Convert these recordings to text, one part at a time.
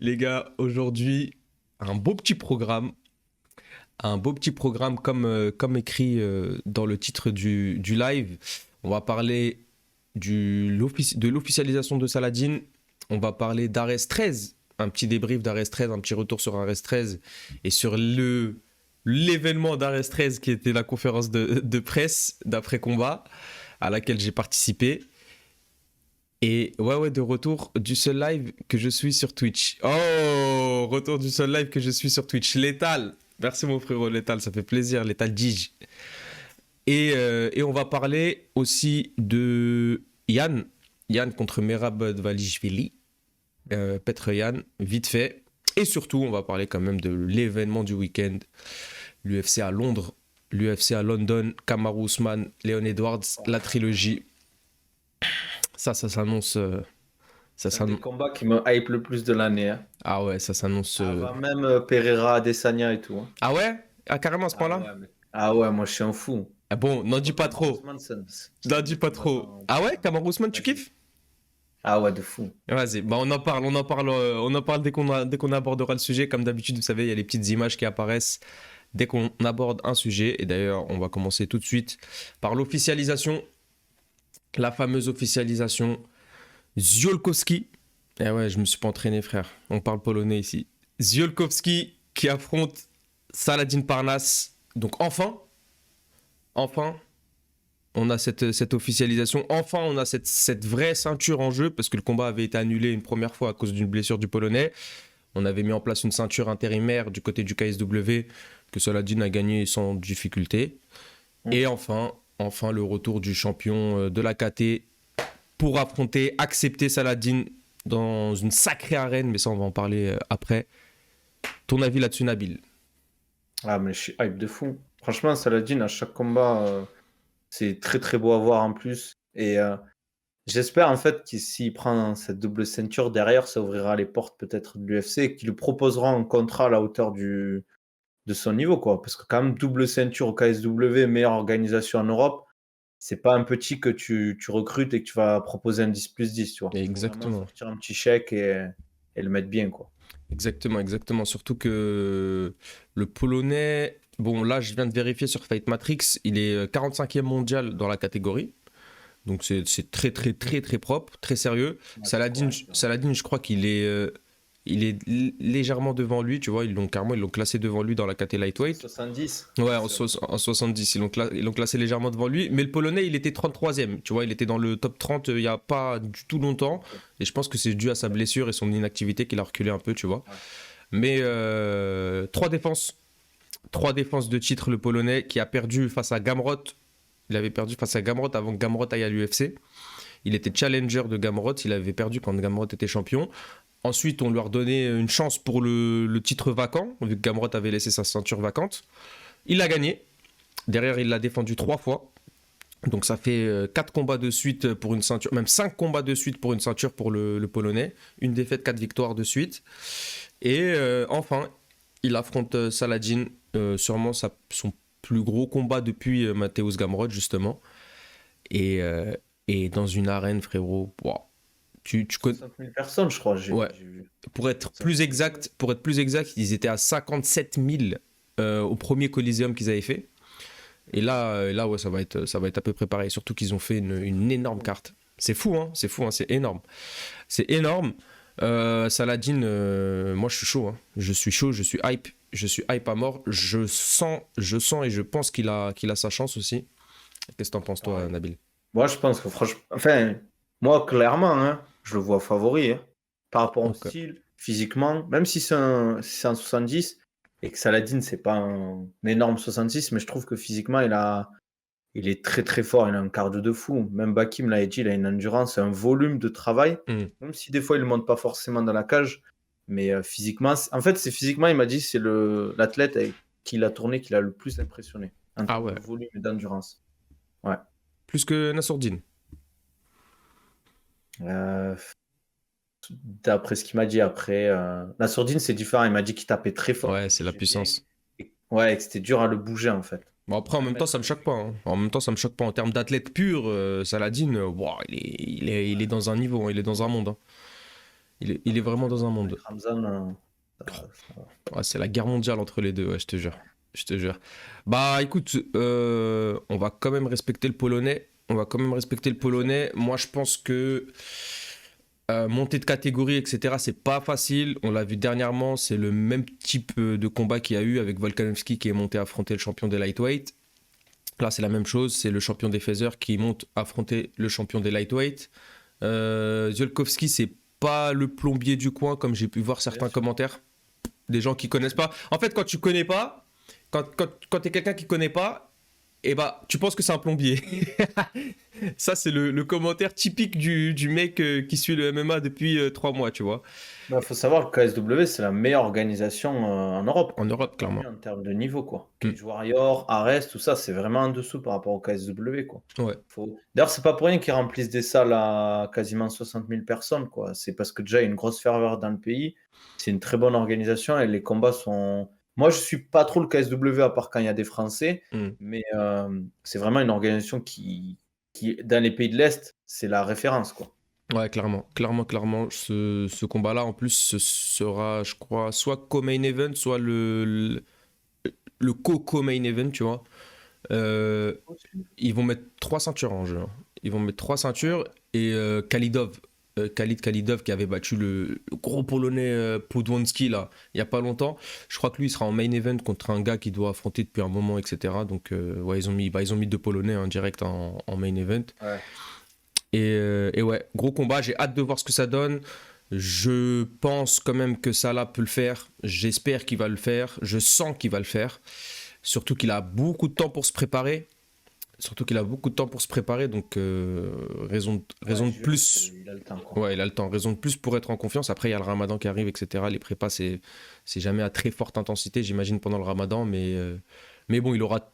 Les gars, aujourd'hui, un beau petit programme. Un beau petit programme comme écrit dans le titre du live. On va parler de l'officialisation de Saladin. On va parler d'Ares 13. Un petit débrief d'Ares 13, un petit retour sur Ares 13 et sur l'événement d'Ares 13 qui était la conférence de presse d'après-combat à laquelle j'ai participé. Et ouais, de retour du seul live que je suis sur Twitch. Oh, retour du seul live que je suis sur Twitch. Létal. Merci mon frérot Létal, ça fait plaisir. Létal Dij. Et on va parler aussi de Yann. Yann contre Merab Dvalishvili. Petr Yann, vite fait. Et surtout, on va parler quand même de l'événement du week-end. L'UFC à Londres, l'UFC à London, Kamaru Usman, Leon Edwards, la trilogie. Ça s'annonce. C'est un des combats qui me hype le plus de l'année, hein. Ah ouais, ça s'annonce. Avant même Pereira, Adesanya et tout, hein. Ah ouais? Ah, carrément à ce Ah point-là? ouais, ah ouais, moi je suis un fou. Ah bon, n'en dis Moi, pas Kamaru trop. Usman, N'en c'est un dis des pas combattants trop. Ah ouais, préférés. Kamaru Usman, tu Vas-y. kiffes? Ah ouais, de fou. Vas-y, bah on en parle dès qu'on abordera le sujet. Comme d'habitude, vous savez, il y a les petites images qui apparaissent dès qu'on aborde un sujet. Et d'ailleurs, on va commencer tout de suite par l'officialisation, la fameuse officialisation. Ziolkowski. Eh ouais, je me suis pas entraîné, frère. On parle polonais ici. Ziolkowski qui affronte Saladin Parnasse. Donc enfin, on a cette officialisation. Enfin, on a cette vraie ceinture en jeu parce que le combat avait été annulé une première fois à cause d'une blessure du Polonais. On avait mis en place une ceinture intérimaire du côté du KSW que Saladin a gagné sans difficulté. Mm. Et enfin le retour du champion de la KT pour accepter Saladin dans une sacrée arène, mais ça on va en parler après. Ton avis là-dessus, Nabil? Ah, mais je suis hype de fou. Franchement, Saladin, à chaque combat, c'est très très beau à voir en plus. Et j'espère en fait que s'il prend cette double ceinture derrière, ça ouvrira les portes peut-être de l'UFC et qu'il lui proposera un contrat à la hauteur de son niveau, quoi. Parce que quand même, double ceinture au KSW, meilleure organisation en Europe, c'est pas un petit que tu recrutes et que tu vas proposer un 10+10, tu vois. Il faut vraiment Exactement. sortir un petit chèque et le mettre bien, quoi. Exactement. Surtout que le Polonais, bon là je viens de vérifier sur Fight Matrix, il est 45e mondial dans la catégorie. Donc c'est très très très très propre, très sérieux. Ouais, c'est Saladin, correct, hein. Saladin, je crois qu'il est légèrement devant lui, tu vois, ils l'ont classé devant lui dans la caté lightweight. 70. Ouais, Ouais, en 70, ils l'ont classé légèrement devant lui. Mais le Polonais, il était 33e. Tu vois, il était dans le top 30 il n'y a pas du tout longtemps. ok. Et je pense que c'est dû à sa blessure et son inactivité qu'il a reculé un peu, tu vois. Ouais. Mais trois défenses. Trois défenses de titre, le Polonais, qui a perdu face à Gamrot. Il avait perdu face à Gamrot avant que Gamrot aille à l'UFC. Il était challenger de Gamrot. Il avait perdu quand Gamrot était champion. Ensuite, on lui a redonné une chance pour le titre vacant, vu que Gamrot avait laissé sa ceinture vacante. Il l'a gagné. Derrière, il l'a défendu 3 fois. Donc ça fait 4 combats de suite pour une ceinture, même 5 combats de suite pour une ceinture pour le Polonais. Une défaite, 4 victoires de suite. Et enfin, il affronte Saladin, sûrement son plus gros combat depuis Mateusz Gamrot, justement. Et, euh, et dans une arène, frérot, wow. Tu connais... 60 000 personnes, je crois, Ouais, j'ai vu. pour être plus exact, ils étaient à 57 000 au premier Coliseum qu'ils avaient fait. Et là ouais, ça va être à peu près pareil. Surtout qu'ils ont fait une énorme carte. C'est fou, hein, c'est énorme. C'est énorme. Saladin, moi je suis chaud, hein. Je suis chaud, je suis hype. Je suis hype à mort. Je sens et je pense qu'il a sa chance aussi. Qu'est-ce que t'en penses, toi, Ouais. Nabil? Moi, je pense que franchement, enfin, moi, clairement, hein, je le vois favori, hein. Par rapport au Ok. style, physiquement, même si c'est un 70 et que Saladin, c'est pas un énorme 66, mais je trouve que physiquement, il est très très fort, il a un cardio de fou. Même Bakim l'a dit, il a une endurance, un volume de travail, Hmm. même si des fois il ne monte pas forcément dans la cage, mais physiquement, en fait, c'est physiquement, il m'a dit, c'est l'athlète avec qui il a tourné qui l'a le plus impressionné en Ah termes ouais. de volume et d'endurance. Ouais. Plus que Nassourdine. Euh, D'après ce qu'il m'a dit après, la sourdine, c'est différent. Il m'a dit qu'il tapait très fort, Ouais, qu'il c'est la bougeait bien. puissance. Ouais, et que c'était dur à le bouger en fait. Bon, après, en Un même temps, mètre ça me choque cinq. pas, hein. En même temps, ça me choque pas. En termes d'athlète pur, Saladin, wow, il est dans un niveau, hein. Il est dans un monde, hein. Il est vraiment dans un monde. Ramzan, Ouais, c'est la guerre mondiale entre les deux, ouais, je te jure. Je te jure. Bah écoute, on va quand même respecter le Polonais. On va quand même respecter le Polonais. Moi, je pense que monter de catégorie, etc., c'est pas facile. On l'a vu dernièrement, c'est le même type de combat qu'il y a eu avec Volkanovski qui est monté affronter le champion des lightweight. Là, c'est la même chose. C'est le champion des feathers qui monte affronter le champion des lightweight. Ziolkowski, c'est pas le plombier du coin, comme j'ai pu voir certains commentaires. Des gens qui connaissent pas. En fait, quand tu connais pas, quand t'es quelqu'un qui connaît pas, et bah, tu penses que c'est un plombier. Ça, c'est le commentaire typique du mec qui suit le MMA depuis 3 mois, tu vois. Il faut savoir que KSW, c'est la meilleure organisation en Europe, En quoi. Europe, clairement. En termes de niveau, quoi. Mm. Cage Warrior, Ares, tout ça, c'est vraiment en dessous par rapport au KSW, quoi. Ouais. D'ailleurs, c'est pas pour rien qu'ils remplissent des salles à quasiment 60 000 personnes, quoi. C'est parce que déjà, il y a une grosse ferveur dans le pays. C'est une très bonne organisation et les combats sont. Moi, je suis pas trop le KSW à part quand il y a des Français, Mm. mais c'est vraiment une organisation dans les pays de l'Est, c'est la référence, quoi. Ouais, clairement. Clairement. Ce combat-là, en plus, ce sera, je crois, soit co-main event, soit le co-main event, tu vois. Ils vont mettre 3 ceintures en jeu, hein. Ils vont mettre 3 ceintures et Khalid Khalidov qui avait battu le gros polonais Podwanski là, il y a pas longtemps. Je crois que lui il sera en main event contre un gars qui doit affronter depuis un moment, etc. Donc ouais, ils ont mis 2 polonais en direct en main event. Ouais. Et ouais, gros combat, j'ai hâte de voir ce que ça donne. Je pense quand même que Salah peut le faire. J'espère qu'il va le faire. Je sens qu'il va le faire. Surtout qu'il a beaucoup de temps pour se préparer. Donc raison de plus. Il a le temps, quoi. Ouais, il a le temps. Raison de plus pour être en confiance. Après, il y a le ramadan qui arrive, etc. Les prépas, c'est jamais à très forte intensité, j'imagine, pendant le ramadan. Mais bon, il aura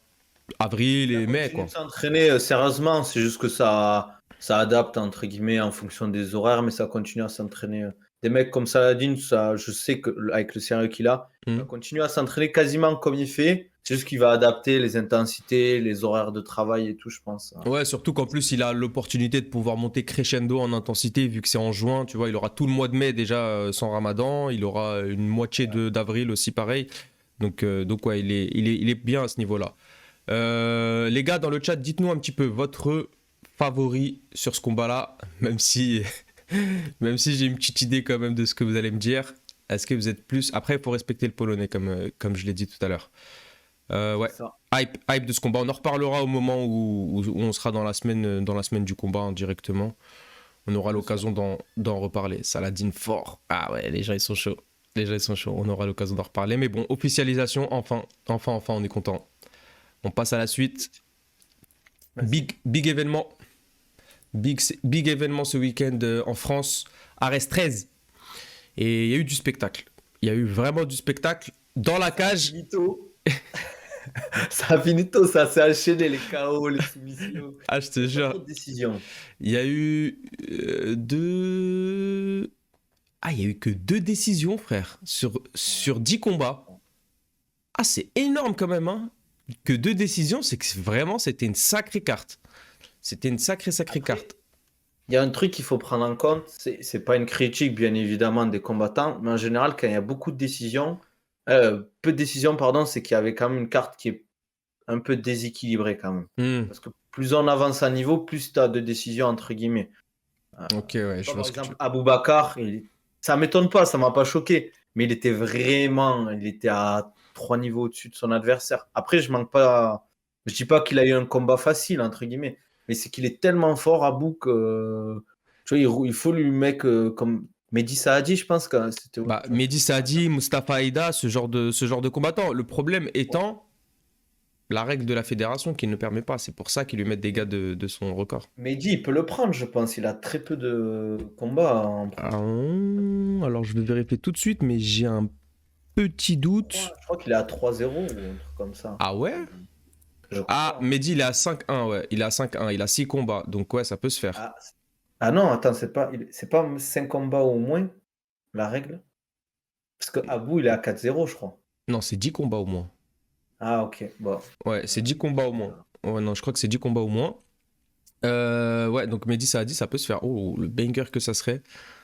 avril et mai, quoi. Il s'entraîner sérieusement, c'est juste que ça adapte, entre guillemets, en fonction des horaires, mais ça continue à s'entraîner. Des mecs comme Saladin, ça, je sais qu'avec le sérieux qu'il a, il va continuer à s'entraîner quasiment comme il fait. C'est juste qu'il va adapter les intensités, les horaires de travail et tout, je pense. Ouais, surtout qu'en plus, il a l'opportunité de pouvoir monter crescendo en intensité, vu que c'est en juin, tu vois, il aura tout le mois de mai déjà sans ramadan, il aura une moitié d'avril aussi pareil. Donc ouais, il est bien à ce niveau-là. Les gars, dans le chat, dites-nous un petit peu votre favori sur ce combat-là, même si j'ai une petite idée quand même de ce que vous allez me dire. Est-ce que vous êtes plus... Après, il faut respecter le polonais, comme je l'ai dit tout à l'heure. Ouais, hype de ce combat. On en reparlera au moment où on sera dans la semaine du combat hein, directement. On aura l'occasion d'en reparler. Saladin fort. Ah ouais, les gens ils sont chauds. On aura l'occasion d'en reparler. Mais bon, officialisation, enfin, on est content. On passe à la suite. Big événement. Big événement ce week-end en France. Ares 13. Et il y a eu du spectacle. Il y a eu vraiment du spectacle. Dans la cage. Ça a fini tôt, ça s'est enchaîné, les KO, les soumissions. Ah, je te jure. Il y a eu deux... Ah, il y a eu que 2 décisions, frère, sur 10 combats. Ah, c'est énorme quand même, hein. Que 2 décisions, c'est que vraiment, c'était une sacrée carte. C'était une sacrée carte. Il y a un truc qu'il faut prendre en compte, c'est pas une critique, bien évidemment, des combattants, mais en général, quand il y a beaucoup de décisions, peu de décisions, pardon, c'est qu'il y avait quand même une carte qui est un peu déséquilibrée quand même. Parce que plus on avance à niveau, plus tu as de décisions, entre guillemets. Ok, ouais, je vois par ce que exemple, Aboubacar, ça m'étonne pas, ça m'a pas choqué, mais il était à 3 niveaux au-dessus de son adversaire. Après, je dis pas qu'il a eu un combat facile, entre guillemets, mais c'est qu'il est tellement fort à bout que tu vois, il faut lui mettre comme Mehdi Saadi, je pense que c'était. Mehdi Saadi, Mustafa Aida, ce genre de combattant. Le problème étant la règle de la fédération qui ne permet pas. C'est pour ça qu'ils lui mettent des gars de son record. Mehdi, il peut le prendre, je pense. Il a très peu de combats. Alors, je vais vérifier tout de suite, mais j'ai un petit doute. Je crois qu'il est à 3-0 ou un truc comme ça. Ah ouais? Mehdi, il est à 5-1, ouais. Il est à 5-1, il a 6 combats. Donc, ouais, ça peut se faire. Ah non, attends, c'est pas 5 combats au moins, la règle? Parce que Abou, il est à 4-0, je crois. Non, c'est 10 combats au moins. Ah, ok. Bon. Ouais, c'est 10 combats au moins. Ouais, non, je crois que c'est 10 combats au moins. Ouais, donc Mehdi Saadi, ça peut se faire. Oh, le banger que ça serait.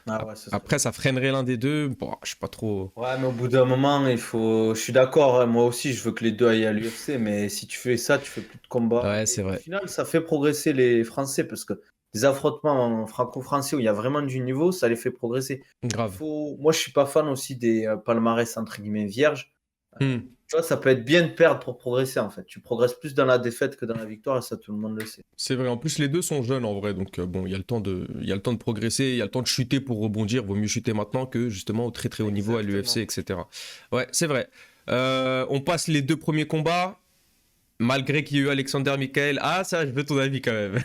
Ah ouais, ce serait Après, ça freinerait l'un des deux. Bon, je suis pas trop. Ouais, mais au bout d'un moment, il faut. Je suis d'accord, hein, moi aussi, je veux que les deux aillent à l'UFC, mais si tu fais ça, tu fais plus de combats. Ouais, c'est Et au vrai. final, ça fait progresser les Français parce que des affrontements franco-français où il y a vraiment du niveau, ça les fait progresser. Il Grave. faut. Moi, je suis pas fan aussi des palmarès entre guillemets vierges. Hmm. Tu vois, ça peut être bien de perdre pour progresser en fait. Tu progresses plus dans la défaite que dans la victoire et ça, tout le monde le sait. C'est vrai. En plus, les deux sont jeunes en vrai. Donc, bon, il y a le temps de progresser. Il y a le temps de chuter pour rebondir. Vaut mieux chuter maintenant que justement au très très haut niveau à l'UFC, Exactement. etc. Ouais, c'est vrai. On passe les deux premiers combats. Malgré qu'il y ait eu Alexander Michael. Ah, ça, je veux ton avis quand même.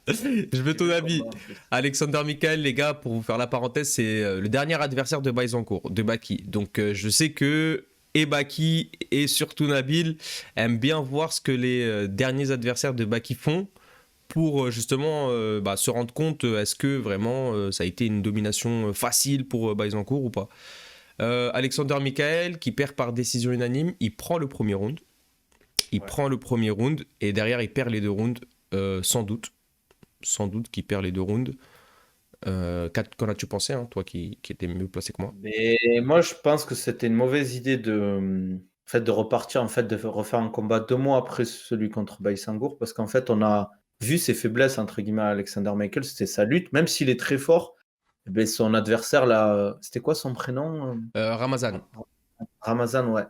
Je veux J'ai ton vu le avis. combat en plus. Alexander Michael, les gars, pour vous faire la parenthèse, c'est le dernier adversaire de Baïsancourt, de Baki. Donc, je sais que et Baki et surtout Nabil aiment bien voir ce que les derniers adversaires de Baki font pour justement se rendre compte est-ce que vraiment ça a été une domination facile pour Baïsancourt ou pas. Alexander Michael qui perd par décision unanime, il prend le premier round. Il Ouais. prend le premier round et derrière il perd les deux rounds, sans doute. Sans doute qu'il perd les deux rounds. Qu'en as-tu pensé, hein, toi qui étais mieux placé que moi? Mais moi, je pense que c'était une mauvaise idée en fait, de repartir, en fait, de refaire un combat 2 mois après celui contre Baïsangour, parce qu'en fait, on a vu ses faiblesses, entre guillemets, à Alexander Michael, c'était sa lutte, même s'il est très fort, eh ben, son adversaire, là, c'était quoi son prénom? Ramazan. Ramazan, ouais.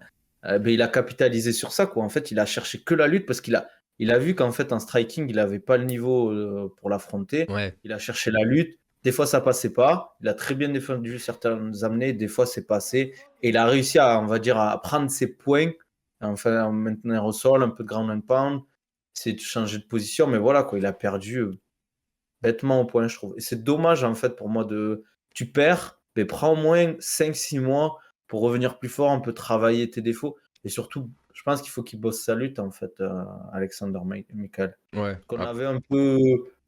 Ben, il a capitalisé sur ça, quoi. En fait, il a cherché que la lutte parce qu'il a vu qu'en fait, en striking, il n'avait pas le niveau pour l'affronter. Ouais. Il a cherché la lutte. Des fois, ça passait pas. Il a très bien défendu certaines amenées. Des fois, c'est passé. Et il a réussi à, on va dire, à prendre ses points, enfin, en maintenir au sol, un peu de ground and pound. C'est de changer de position, mais voilà, quoi. Il a perdu bêtement au point, je trouve. Et c'est dommage, en fait, pour moi, de. Tu perds, mais prends au moins 5-6 mois pour revenir plus fort, un peu travailler tes défauts. Et surtout, je pense qu'il faut qu'il bosse sa lutte, en fait, Alexander Michael. Ouais. Qu'on Ah, avait un peu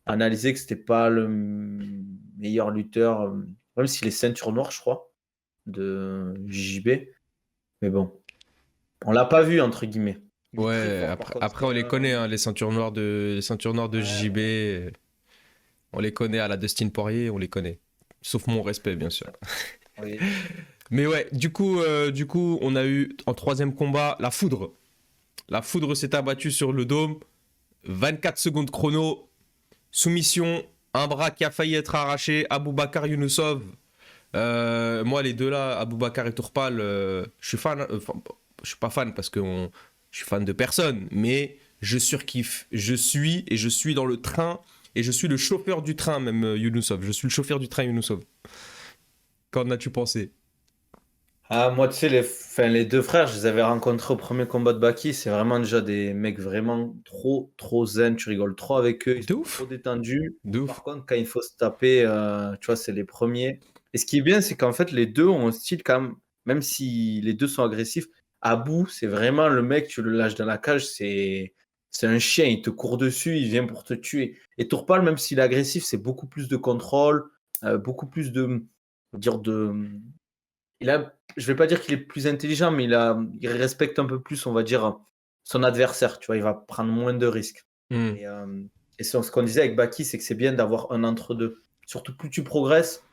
analysé que c'était pas le meilleur lutteur, même s'il est ceinture noire, je crois, de JB. Mais bon, on l'a pas vu, entre guillemets. Il est très ouais. fort, par contre. Après, on les connaît, hein, les ceintures noires de Ouais, JB. On les connaît à la Dustin Poirier, on les connaît. Sauf mon respect, bien c'est sûr. ça. Oui. Mais ouais, du coup, on a eu en troisième combat la foudre. La foudre s'est abattue sur le dôme. 24 secondes chrono. Soumission. Un bras qui a failli être arraché. Aboubakar Younoussov. Moi, les deux là, Aboubakar et Tourpal, je suis fan. Je suis pas fan parce que je suis fan de personne. Mais je surkiffe. Je suis dans le train. Et je suis le chauffeur du train, même Younoussov. Je suis le chauffeur du train Younoussov. Qu'en as-tu pensé? Ah, moi, tu sais, les deux frères, je les avais rencontrés au premier combat de Baki. C'est vraiment déjà des mecs vraiment trop, trop zen. Tu rigoles trop avec eux. Ils De sont ouf. trop détendus. De Par ouf. contre, quand il faut se taper, tu vois, c'est les premiers. Et ce qui est bien, c'est qu'en fait, les deux ont un style quand même si les deux sont agressifs. Abou, c'est vraiment le mec, tu le lâches dans la cage, c'est un chien. Il te court dessus, il vient pour te tuer. Et Tourpal, même s'il est agressif, c'est beaucoup plus de contrôle, beaucoup plus on va dire je vais pas dire qu'il est plus intelligent, mais il respecte un peu plus, on va dire, son adversaire. Tu vois, il va prendre moins de risques. Hmm. Et ce qu'on disait avec Baki, c'est que c'est bien d'avoir un entre-deux. Surtout, plus tu progresses,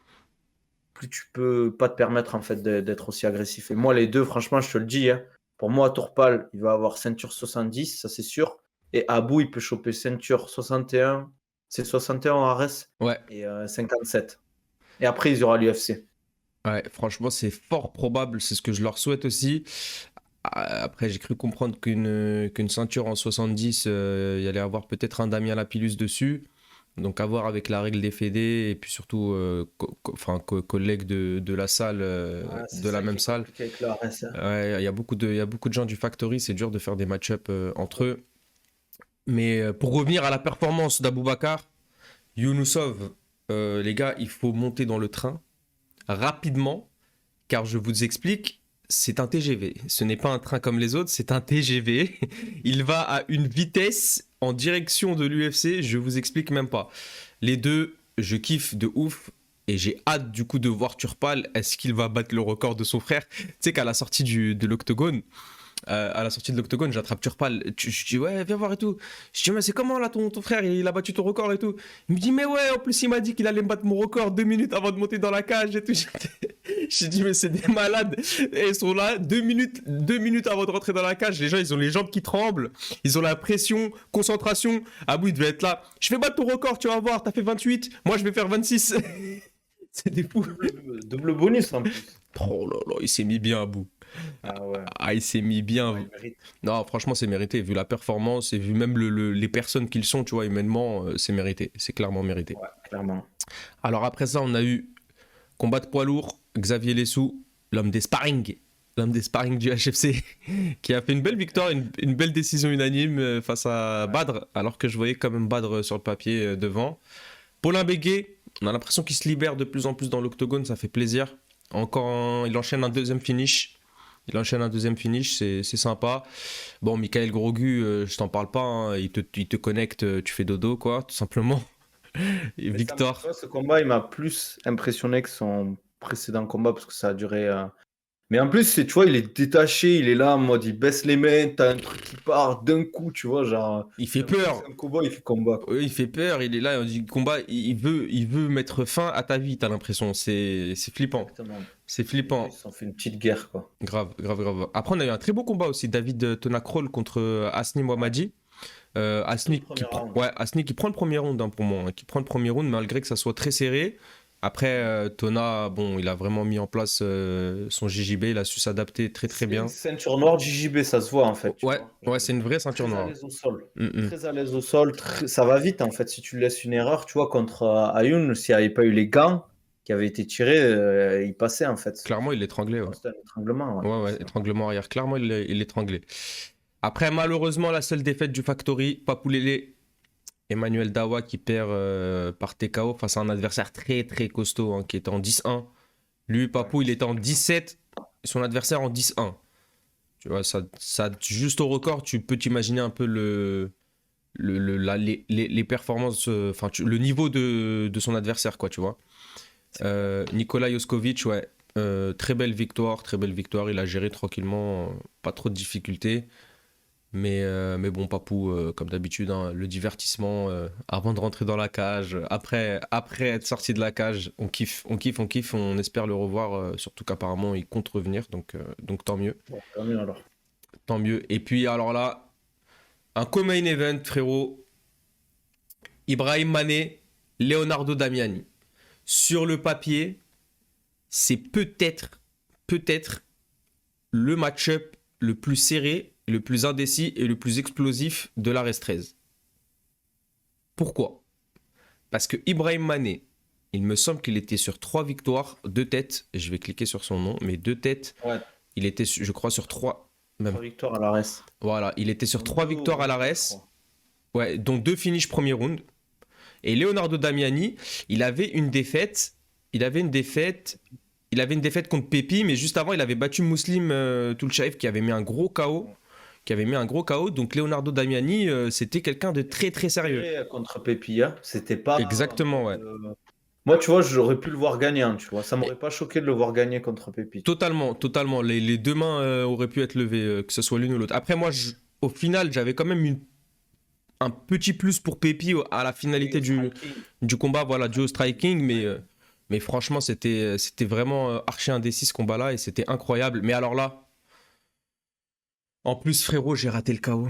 plus tu peux pas te permettre en fait d'être aussi agressif. Et moi, les deux, franchement, je te le dis, hein, pour moi, Tourpal, il va avoir ceinture 70, ça c'est sûr. Et Abou, il peut choper ceinture 61, c'est 61 en Ares Ouais. et 57. Et après, il y aura l'UFC. Ouais, franchement, c'est fort probable, c'est ce que je leur souhaite aussi. Après, j'ai cru comprendre qu'une ceinture en 70, il y allait avoir peut-être un Damien Lapillus dessus. Donc, à voir avec la règle des fédés et puis surtout collègues de la salle, Ouais, c'est de la ça qui même est salle. compliqué avec l'Ares, hein. Ouais, il y a beaucoup de gens du Factory, c'est dur de faire des match-up entre eux. Mais pour revenir à la performance d'Aboubacar, Younoussov, les gars, il faut monter dans le train rapidement, car je vous explique, c'est un TGV. Ce n'est pas un train comme les autres, c'est un TGV. Il va à une vitesse en direction de l'UFC, je vous explique même pas. Les deux, je kiffe de ouf. Et j'ai hâte du coup de voir Turpal. Est-ce qu'il va battre le record de son frère? Tu sais qu'à la sortie de l'octogone, à la sortie de l'octogone, j'attrape Turpal. Je dis, ouais, viens voir et tout. Je dis, mais c'est comment là, ton frère, il a battu ton record et tout. Il me dit, mais ouais, en plus, il m'a dit qu'il allait me battre mon record 2 minutes avant de monter dans la cage et tout. J'ai dit, mais c'est des malades. Et ils sont là, 2 minutes avant de rentrer dans la cage. Les gens, ils ont les jambes qui tremblent. Ils ont la pression, concentration. Abou, il devait être là. Je vais battre ton record, tu vas voir. T'as fait 28. Moi, je vais faire 26. C'est des fous. Double bonus en plus. Oh là là, il s'est mis bien à bout. Ah ouais. Ah, il s'est mis bien. Ouais, il mérite. Non, franchement, c'est mérité. Vu la performance et vu même les personnes qu'ils sont, tu vois, humainement, c'est mérité. C'est clairement mérité. Ouais, clairement. Alors après ça, on a eu combat de poids lourd. Xavier Lessou, l'homme des sparring. L'homme des sparring du HFC, qui a fait une belle victoire, une belle décision unanime face à Badr, alors que je voyais quand même Badr sur le papier devant. Paulin Béguet, on a l'impression qu'il se libère de plus en plus dans l'octogone, ça fait plaisir. Il enchaîne un deuxième finish. C'est sympa. Bon, Michael Grogu, je t'en parle pas, hein, il te connecte, tu fais dodo, quoi, tout simplement. Et Mais victoire. tu vois, ce combat, il m'a plus impressionné que son précédent combat parce que ça a duré. Mais en plus, tu vois, il est détaché, il est là en mode il baisse les mains, t'as un truc qui part d'un coup, tu vois, genre. Il fait C'est peur. un combat, il fait combat, quoi. Oui, il fait peur, il est là, on dit combat, il veut mettre fin à ta vie, t'as l'impression. C'est flippant. Exactement. C'est Les deux, flippant. ils se sont fait une petite guerre, quoi. Grave, grave, grave. Après, on a eu un très beau combat aussi, David Tonacrol contre Asni Mohammadi. Asni Premier qui prend, round. ouais, Asni qui prend le premier round, hein, pour moi, hein, qui prend le premier round malgré que ça soit très serré. Après, Tona, bon, il a vraiment mis en place son JJB, il a su s'adapter très très C'est bien. une ceinture noire du JB, ça se voit en fait, tu Ouais, vois. ouais, c'est une vraie ceinture Très à noire. l'aise au sol. Mm, mm. Très à l'aise au sol. Ça va vite en fait. Si tu laisses une erreur, tu vois, contre Ayoun, s'il n'y avait pas eu les gants qui avaient été tirés, il passait en fait. Clairement, il l'étranglait, ouais. C'était un étranglement. Ouais. Ouais, ouais, étranglement arrière. Clairement, il l'étranglait. Après, malheureusement, la seule défaite du Factory, Papoulélé, Emmanuel Dawa qui perd par TKO face à un adversaire très très costaud, hein, qui était en 10-1. Lui, Papou, il était en 17, son adversaire en 10-1. Tu vois, juste au record, tu peux t'imaginer un peu les performances, enfin, le niveau de son adversaire, quoi, tu vois. Nicolas Joskovic, ouais, très belle victoire. Il a géré tranquillement, pas trop de difficultés. Mais bon, Papou, comme d'habitude, hein, le divertissement avant de rentrer dans la cage, après être sorti de la cage, on kiffe, on espère le revoir, surtout qu'apparemment il compte revenir, donc tant mieux. Bon, tant mieux alors. Tant mieux. Et puis alors là, un co-main event, frérot, Ibrahim Mané, Leonardo Damiani. Sur le papier, c'est peut-être le match-up le plus serré, le plus indécis et le plus explosif de la Rest 13. Pourquoi ? Parce que Ibrahim Mané, il me semble qu'il était sur 3 victoires, 2 têtes, je vais cliquer sur son nom, mais 2 têtes, Ouais, il était, je crois, sur 3, même. 3 victoires à la res. Voilà, il était sur 3 victoires à la res, 3. ouais, dont 2 finishes premier round. Et Leonardo Damiani, il avait une défaite contre Pepi, mais juste avant, il avait battu Muslim Toulchaev qui avait mis un gros KO. Donc Leonardo Damiani, c'était quelqu'un de très très sérieux. Et contre Pepilla, c'était pas. Exactement, ouais. Moi, tu vois, j'aurais pu le voir gagner, hein, tu vois. Ça m'aurait pas choqué de le voir gagner contre Pepi. Totalement. Les deux mains auraient pu être levées, que ce soit l'une ou l'autre. Après, moi, au final, j'avais quand même un petit plus pour Pepi à la finalité du combat, voilà, duo striking, mais franchement, c'était vraiment archi indécis ce combat-là et c'était incroyable. Mais alors là, en plus, frérot, j'ai raté le KO.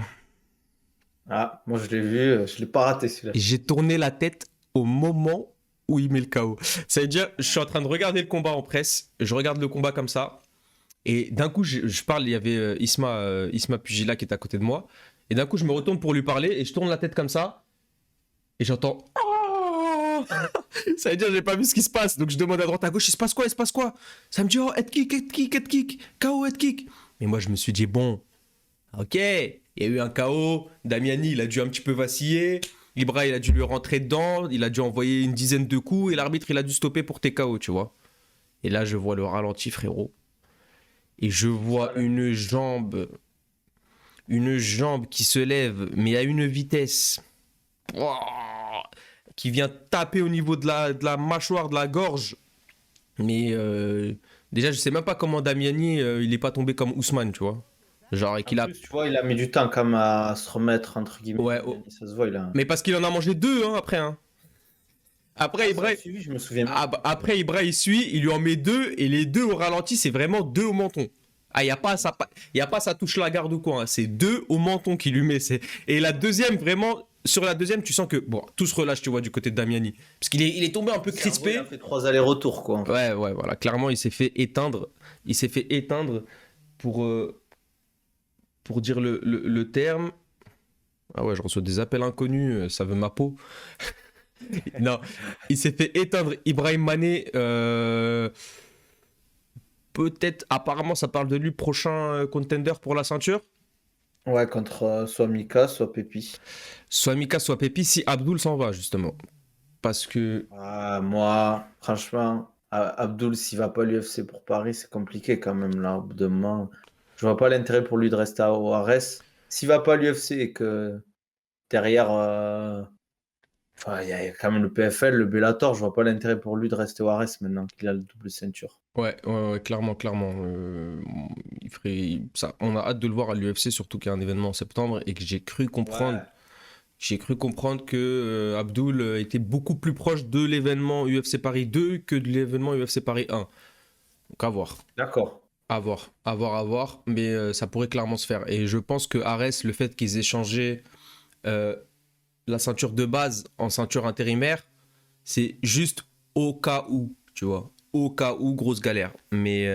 Ah, moi je l'ai vu, je l'ai pas raté celui-là. Et j'ai tourné la tête au moment où il met le KO. Ça veut dire, je suis en train de regarder le combat en presse, je regarde le combat comme ça, et d'un coup, je parle, il y avait Isma Pugila qui était à côté de moi, et d'un coup, je me retourne pour lui parler, et je tourne la tête comme ça, et j'entends... Oh ça veut dire, j'ai pas vu ce qui se passe, donc je demande à droite, à gauche, il se passe quoi? Ça me dit, oh, head kick, KO, head kick. Mais moi, je me suis dit, bon, ok, il y a eu un KO, Damiani, il a dû un petit peu vaciller, Ibra, il a dû lui rentrer dedans, il a dû envoyer une dizaine de coups, et l'arbitre, il a dû stopper pour TKO, tu vois. Et là, je vois le ralenti, frérot. Et je vois une jambe qui se lève, mais à une vitesse, qui vient taper au niveau de la mâchoire, de la gorge. Mais déjà, je sais même pas comment Damiani, il est pas tombé comme Ousmane, tu vois. Genre, et En qu'il a... plus, tu vois, il a mis du temps quand même à se remettre, entre guillemets. Ouais, Ça se voit, il a... mais parce qu'il en a mangé deux, hein, après, hein. Après, Ah, ça a Ibra, suivi, je me souviens même. après, Ibra, il suit, il lui en met deux, et les deux au ralenti, c'est vraiment deux au menton. Ah, il n'y a pas ça, y a pas ça touche la garde ou quoi, hein. C'est deux au menton qu'il lui met. Et la deuxième, vraiment, sur la deuxième, tu sens que, bon, tout se relâche, tu vois, du côté de Damiani. Parce il est tombé un peu Le cerveau, il a crispé. fait 3 allers-retours, quoi, en fait. Ouais, ouais, voilà. Clairement, il s'est fait éteindre. Il s'est fait éteindre pour, pour dire le terme. Ah ouais, je reçois des appels inconnus, ça veut ma peau. Non, il s'est fait éteindre Ibrahim Mané. Peut-être, apparemment, ça parle de lui, prochain contender pour la ceinture. Ouais, contre soit Mika, soit Pépi. Soit Mika, soit Pépi, si Abdul s'en va, justement. Parce que. Ah, moi, franchement, Abdul, s'il va pas à l'UFC pour Paris, c'est compliqué quand même, là, au bout d'un moment. Je vois pas l'intérêt pour lui de rester à ORS. S'il va pas à l'UFC et que derrière, enfin, il y a quand même le PFL, le Bellator, je vois pas l'intérêt pour lui de rester au RS maintenant qu'il a le double ceinture. Ouais, ouais, ouais, clairement, clairement. Il ferait, ça, on a hâte de le voir à l'UFC, surtout qu'il y a un événement en septembre et que Ouais. j'ai cru comprendre que Abdul était beaucoup plus proche de l'événement UFC Paris 2 que de l'événement UFC Paris 1. Donc à voir. D'accord. À voir, à voir, à voir, mais ça pourrait clairement se faire. Et je pense que Ares, le fait qu'ils aient changé euh, la ceinture de base en ceinture intérimaire, c'est juste au cas où, tu vois. Au cas où, grosse galère. Mais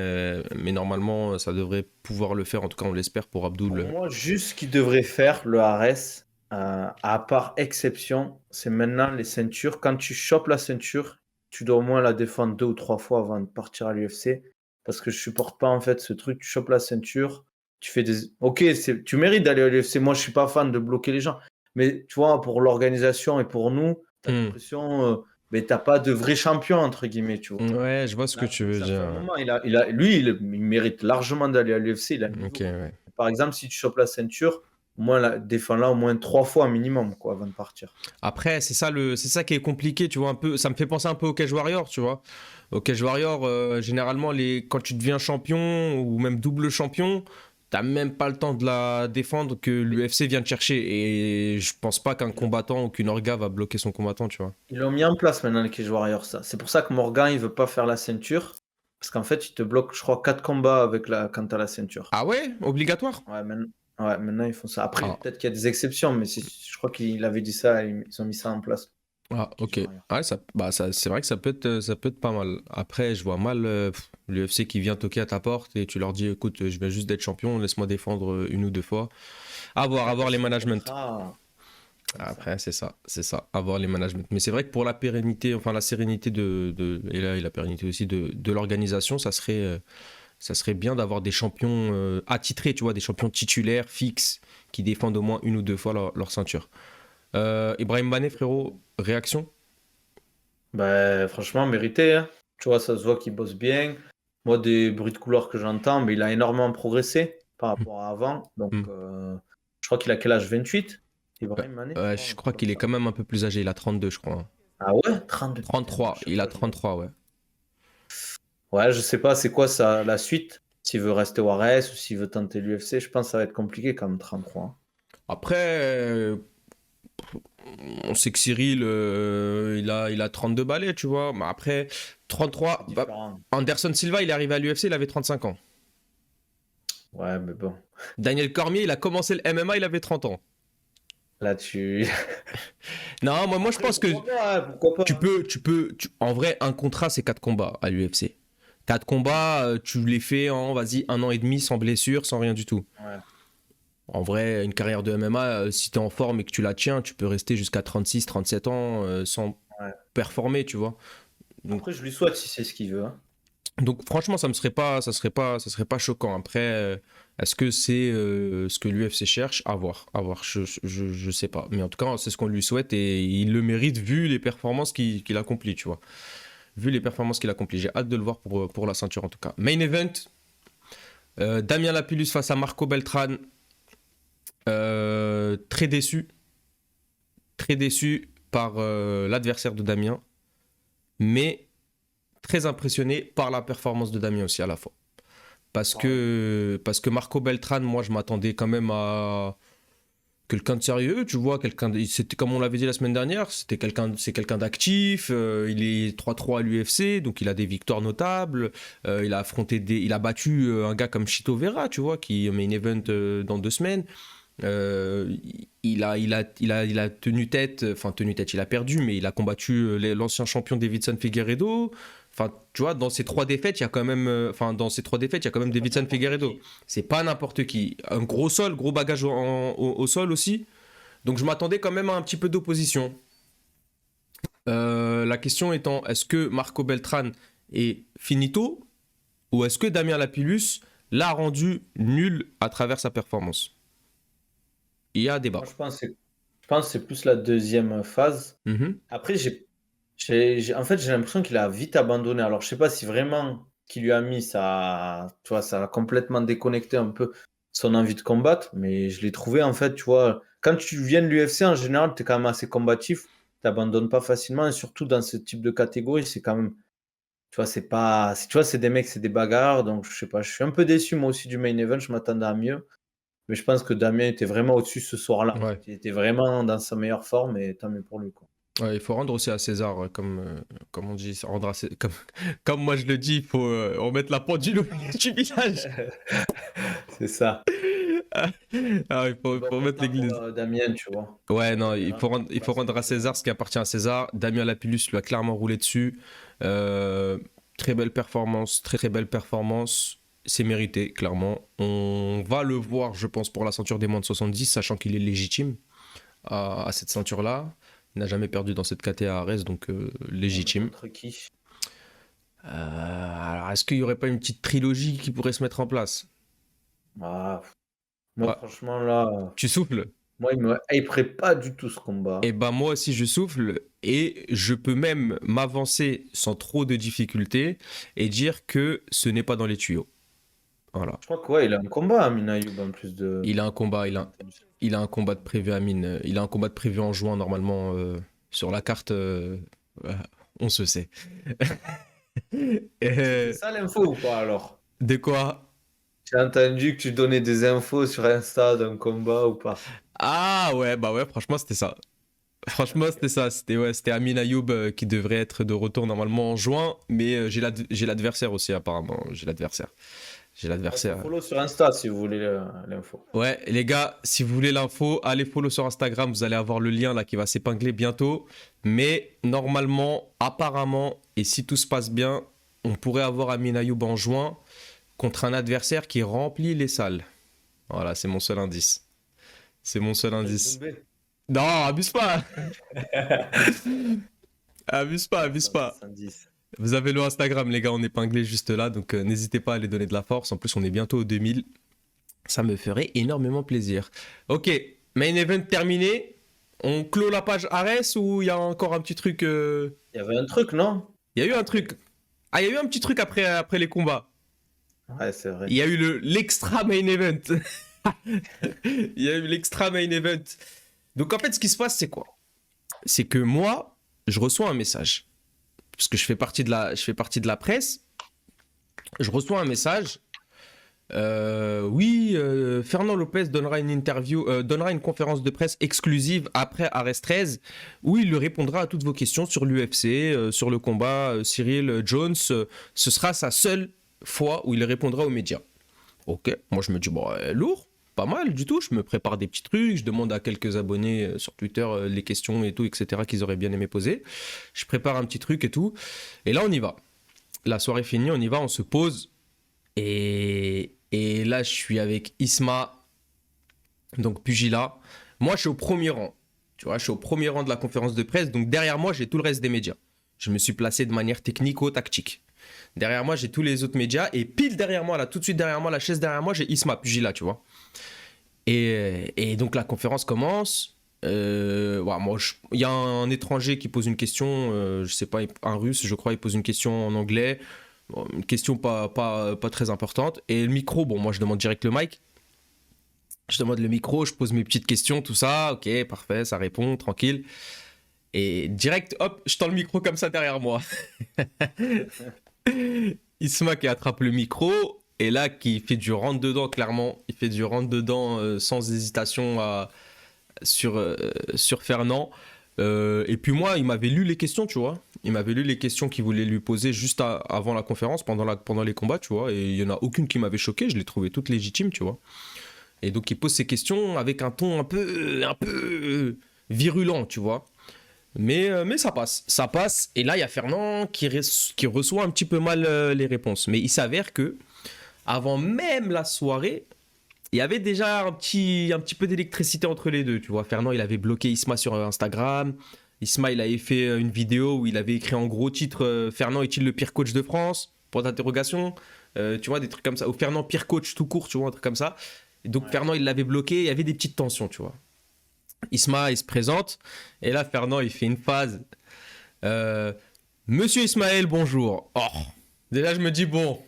normalement, ça devrait pouvoir le faire, en tout cas on l'espère pour Pour Abdul. moi, juste ce qu'il devrait faire, le RS, à part exception, c'est maintenant les ceintures. Quand tu chopes la ceinture, tu dois au moins la défendre 2 ou 3 fois avant de partir à l'UFC. Parce que je supporte pas en fait ce truc. Tu chopes la ceinture, tu fais des. Ok, tu mérites d'aller à l'UFC. Moi, je suis pas fan de bloquer les gens. Mais tu vois, pour l'organisation et pour nous, tu as Hmm. l'impression. Mais t'as pas de vrai champion, entre guillemets, tu vois. Ouais, je vois ce que Là, tu veux ça fait un dire. moment. Lui, il mérite largement d'aller à l'UFC. Il a le Ok, niveau. ouais. Par exemple, si tu chopes la ceinture, au moins défends-la au moins 3 fois minimum, quoi, avant de partir. Après, c'est ça qui est compliqué, tu vois, un peu. Ça me fait penser un peu au Cage Warrior, tu vois. Au Cage Warrior, généralement, quand tu deviens champion ou même double champion, t'as même pas le temps de la défendre que l'UFC vient te chercher. Et je pense pas qu'un combattant ou qu'une orga va bloquer son combattant, tu vois. Ils l'ont mis en place maintenant, les Cage Warriors, ça. C'est pour ça que Morgan, il veut pas faire la ceinture. Parce qu'en fait, il te bloque, je crois, 4 combats quand t'as la ceinture. Ah ouais, obligatoire. Ouais, maintenant, ils font ça. Après, Ah, peut-être qu'il y a des exceptions, mais je crois qu'il avait dit ça, ils ont mis ça en place. ah, Cage ok. Warriors. Ouais, c'est vrai que ça peut être pas mal. Après, je vois mal l'UFC qui vient toquer à ta porte et tu leur dis, écoute, je viens juste d'être champion, laisse-moi défendre une ou deux fois. À Après, t'as voir les signé un managements. contrat comme ça. Après, c'est ça, avoir les managements. Mais c'est vrai que pour la pérennité, enfin la sérénité et la pérennité aussi de l'organisation, ça serait bien d'avoir des champions attitrés, tu vois, des champions titulaires, fixes, qui défendent au moins une ou deux fois leur ceinture. Ibrahim Mané, frérot, réaction? Ben, franchement, mérité, hein. Tu vois, ça se voit qu'il bosse bien. Moi, des bruits de couloir que j'entends, mais il a énormément progressé par rapport à avant. Donc, Hmm. je crois qu'il a quel âge? 28? Ouais, Ibrahim Mané, je crois, je un truc crois comme qu'il est ça. quand même un peu plus âgé, il a 32, je crois, hein. Ah ouais? 32, putain, à 33, chaque il a fois, je le... 33, ouais. Ouais, je sais pas, c'est quoi la suite? S'il veut rester au RS ou s'il veut tenter l'UFC, je pense que ça va être compliqué quand même, 33. Après, on sait que Cyril, il a 32 balais, tu vois. Mais après, C'est 33. Bah, différent. Anderson Silva, il est arrivé à l'UFC, il avait 35 ans. Ouais, mais bon. Daniel Cormier, il a commencé le MMA, il avait 30 ans. Là, tu. Non, moi je Après, pense que pourquoi pas, hein, pourquoi pas, hein. en vrai, un contrat, c'est 4 combats à l'UFC. 4 combats, tu les fais en, vas-y, 1 an et demi, sans blessure, sans rien du tout. Ouais. En vrai, une carrière de MMA, si t'es en forme et que tu la tiens, tu peux rester jusqu'à 36, 37 ans sans Ouais. performer, tu vois. Donc, Après, je lui souhaite si c'est ce qu'il veut, hein. donc franchement, ça serait pas choquant. Après, est-ce que c'est ce que l'UFC cherche? À voir. Je sais pas. Mais en tout cas, c'est ce qu'on lui souhaite et il le mérite vu les performances qu'il accomplit, tu vois. Vu les performances qu'il accomplit, j'ai hâte de le voir pour la ceinture en tout cas. Main event, Damien Lapillus face à Marco Beltran. Très déçu. Très déçu par l'adversaire de Damien. Mais très impressionné par la performance de Damien aussi à la fois. Parce que Marco Beltrán, moi, je m'attendais quand même à quelqu'un de sérieux, tu vois, c'était comme on l'avait dit la semaine dernière, c'est quelqu'un d'actif, il est 3-3 à l'UFC, donc il a des victoires notables, il a battu un gars comme Chito Vera, tu vois, qui est main event dans 2 semaines. Il a tenu tête, il a perdu, mais il a combattu l'ancien champion Davidson Figueiredo. Enfin, tu vois, dans ces 3 défaites, il y a quand même, Davidson Figueiredo. C'est pas n'importe qui. Un gros sol, gros bagage au sol aussi. Donc je m'attendais quand même à un petit peu d'opposition. La question étant, est-ce que Marco Beltrán est finito ou est-ce que Damien Lapillus l'a rendu nul à travers sa performance? Il y a débat. Moi, je pense que c'est plus la deuxième phase. Mhm. Après, en fait, j'ai l'impression qu'il a vite abandonné. Alors, je sais pas si vraiment ce qu'il lui a mis, tu vois, ça a complètement déconnecté un peu son envie de combattre. Mais je l'ai trouvé, en fait, tu vois, quand tu viens de l'UFC, en général, tu es quand même assez combatif. Tu n'abandonnes pas facilement. Et surtout dans ce type de catégorie, c'est quand même, tu vois, tu vois, c'est des mecs, c'est des bagarres. Donc, je sais pas, je suis un peu déçu, moi aussi, du main event. Je m'attendais à mieux. Mais je pense que Damien était vraiment au-dessus ce soir-là. En Ouais. fait. Il était vraiment dans sa meilleure forme et tant mieux pour lui, quoi. Ouais, il faut rendre aussi à César, comme on dit, comme moi je le dis, il faut remettre la pendule au milieu du village. C'est ça. Ah, il faut remettre Content pour l'église. Damien, tu vois. Ouais, non, Maintenant, il faut rendre à César ce qui appartient à César. Damien Lapillus lui a clairement roulé dessus. Euh, Très belle performance, très très belle performance. C'est mérité, clairement. On va le voir, je pense, pour la ceinture des moins de 70, sachant qu'il est légitime à cette ceinture-là. Il n'a jamais perdu dans cette KT à Arès, donc légitime. contre qui? Alors, est-ce qu'il n'y aurait pas une petite trilogie qui pourrait se mettre en place? Ah, moi, Ouais. franchement, là, Tu souffles? moi, il me hyperait pas du tout ce Eh combat. ben moi aussi je souffle et je peux même m'avancer sans trop de difficultés et dire que ce n'est pas dans les tuyaux. Voilà. Je crois que ouais, il a un combat, Amin Ayoub, en plus de. Il a un combat, il a un combat de prévu à mine. Il a un combat de prévu en juin normalement sur la carte. On se sait. C'était Euh, ça l'info ou pas alors? de quoi? J'ai entendu que tu donnais des infos sur Insta d'un combat ou pas? Ah ouais, bah ouais, franchement c'était ça. Franchement, c'était ça. C'était Amin Ayoub qui devrait être de retour normalement en juin. Mais j'ai l'adversaire aussi, apparemment. J'ai l'adversaire. J'ai Il faut l'adversaire. follow sur Insta si vous voulez l'info. Ouais, les gars, si vous voulez l'info, allez follow sur Instagram. Vous allez avoir le lien là qui va s'épingler bientôt. Mais normalement, apparemment, et si tout se passe bien, on pourrait avoir Amin Ayoub en juin contre un adversaire qui remplit les salles. Voilà, c'est mon seul indice. C'est mon seul indice. Doumbé. Non, abuse pas. Abuse pas, abuse pas. 110. Vous avez le Instagram, les gars, on épinglé juste là, donc n'hésitez pas à les donner de la force. En plus, on est bientôt aux 2000. Ça me ferait énormément plaisir. Ok, main event terminé. On clôt la page Ares ou il y a encore un petit truc Il y avait un truc, non? Il y a eu un truc. Ah, il y a eu un petit truc après les combats. Ouais, c'est Il vrai. y a eu l'extra main event. Il y a eu l'extra main event. Donc en fait, ce qui se passe, c'est quoi? C'est que moi, je reçois un message. Parce que je fais partie de la presse. Je reçois un message. Oui, Fernand Lopez donnera une interview, donnera une conférence de presse exclusive après Arrest 13 où il lui répondra à toutes vos questions sur l'UFC, sur le combat Cyril Jones. Ce sera sa seule fois où il répondra aux médias. Ok, moi je me dis, bon, lourd, pas mal du tout. Je me prépare des petits trucs, je demande à quelques abonnés sur Twitter les questions et tout, etc., qu'ils auraient bien aimé poser. Je prépare un petit truc et tout. Et là, on y va. La soirée finie, on y va, on se pose. Et là, je suis avec Isma, donc Pugila. Moi, je suis au premier rang. Tu vois, je suis au premier rang de la conférence de presse. Donc derrière moi, j'ai tout le reste des médias. Je me suis placé de manière technico-tactique. Derrière moi, j'ai tous les autres médias. Et pile derrière moi, là, tout de suite derrière moi, la chaise derrière moi, j'ai Isma Pugila, tu vois. Et donc la conférence commence. Ouais, moi, il y a un étranger qui pose une question, je sais pas, un russe, je crois, il pose une question en anglais. Bon, une question pas très importante. Et le micro, bon, moi je demande direct le mic. Je demande le micro, je pose mes petites questions, tout ça. Ok, parfait, ça répond, tranquille. Et direct, hop, je tends le micro comme ça derrière moi. Isma qui attrape le micro. Et là, qui fait du rentre-dedans, clairement. Il fait du rentre-dedans sans hésitation sur Fernand. Et puis moi, il m'avait lu les questions, tu vois. Il m'avait lu les questions qu'il voulait lui poser juste avant la conférence, pendant les combats, tu vois. Et il n'y en a aucune qui m'avait choqué. Je les trouvais toutes légitimes, tu vois. Et donc, il pose ses questions avec un ton un peu virulent, tu vois. Mais ça passe. Ça passe. Et là, il y a Fernand qui reçoit un petit peu mal les réponses. Mais il s'avère que avant même la soirée, il y avait déjà un petit peu d'électricité entre les deux. Tu vois, Fernand, il avait bloqué Isma sur Instagram. Isma, il avait fait une vidéo où il avait écrit en gros titre Fernand est-il le pire coach de France? Point d'interrogation. Tu vois, des trucs comme ça. Ou Fernand, pire coach tout court, tu vois, un truc comme ça. Et donc, Fernand, il l'avait bloqué. Il y avait des petites tensions, tu vois. Isma, il se présente. Et là, Fernand, il fait une phase. Monsieur Ismaël, bonjour. Oh, déjà, je me dis, bon,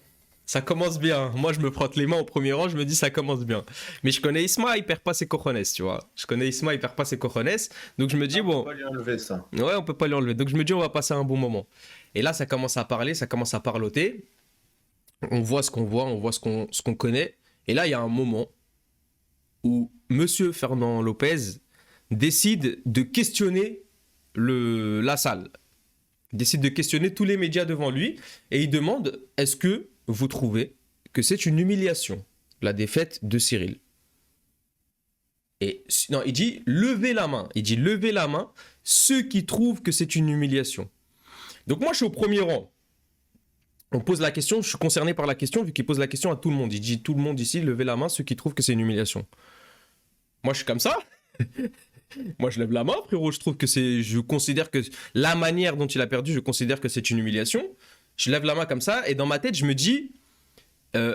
ça commence bien. Moi, je me frotte les mains au premier rang, je me dis, ça commence bien. Mais je connais Isma, il perd pas ses cojones, tu vois. Je connais Isma, il perd pas ses cojones. Donc, je me dis, bon. On peut pas lui enlever ça. Ouais, on peut pas lui enlever. Donc, je me dis, on va passer un bon moment. Et là, ça commence à parler, ça commence à parloter. On voit ce qu'on voit, on voit ce qu'on connaît. Et là, il y a un moment où Monsieur Fernand Lopez décide de questionner la salle. Il décide de questionner tous les médias devant lui et il demande est-ce que vous trouvez que c'est une humiliation, la défaite de Cyril? Et non, il dit levez la main. Il dit levez la main ceux qui trouvent que c'est une humiliation. Donc moi je suis au premier rang. On pose la question, je suis concerné par la question vu qu'il pose la question à tout le monde. Il dit tout le monde ici levez la main ceux qui trouvent que c'est une humiliation. Moi je suis comme ça. Moi, je lève la main, frérot. Je considère que la manière dont il a perdu, je considère que c'est une humiliation. Je lève la main comme ça, et dans ma tête, je me dis,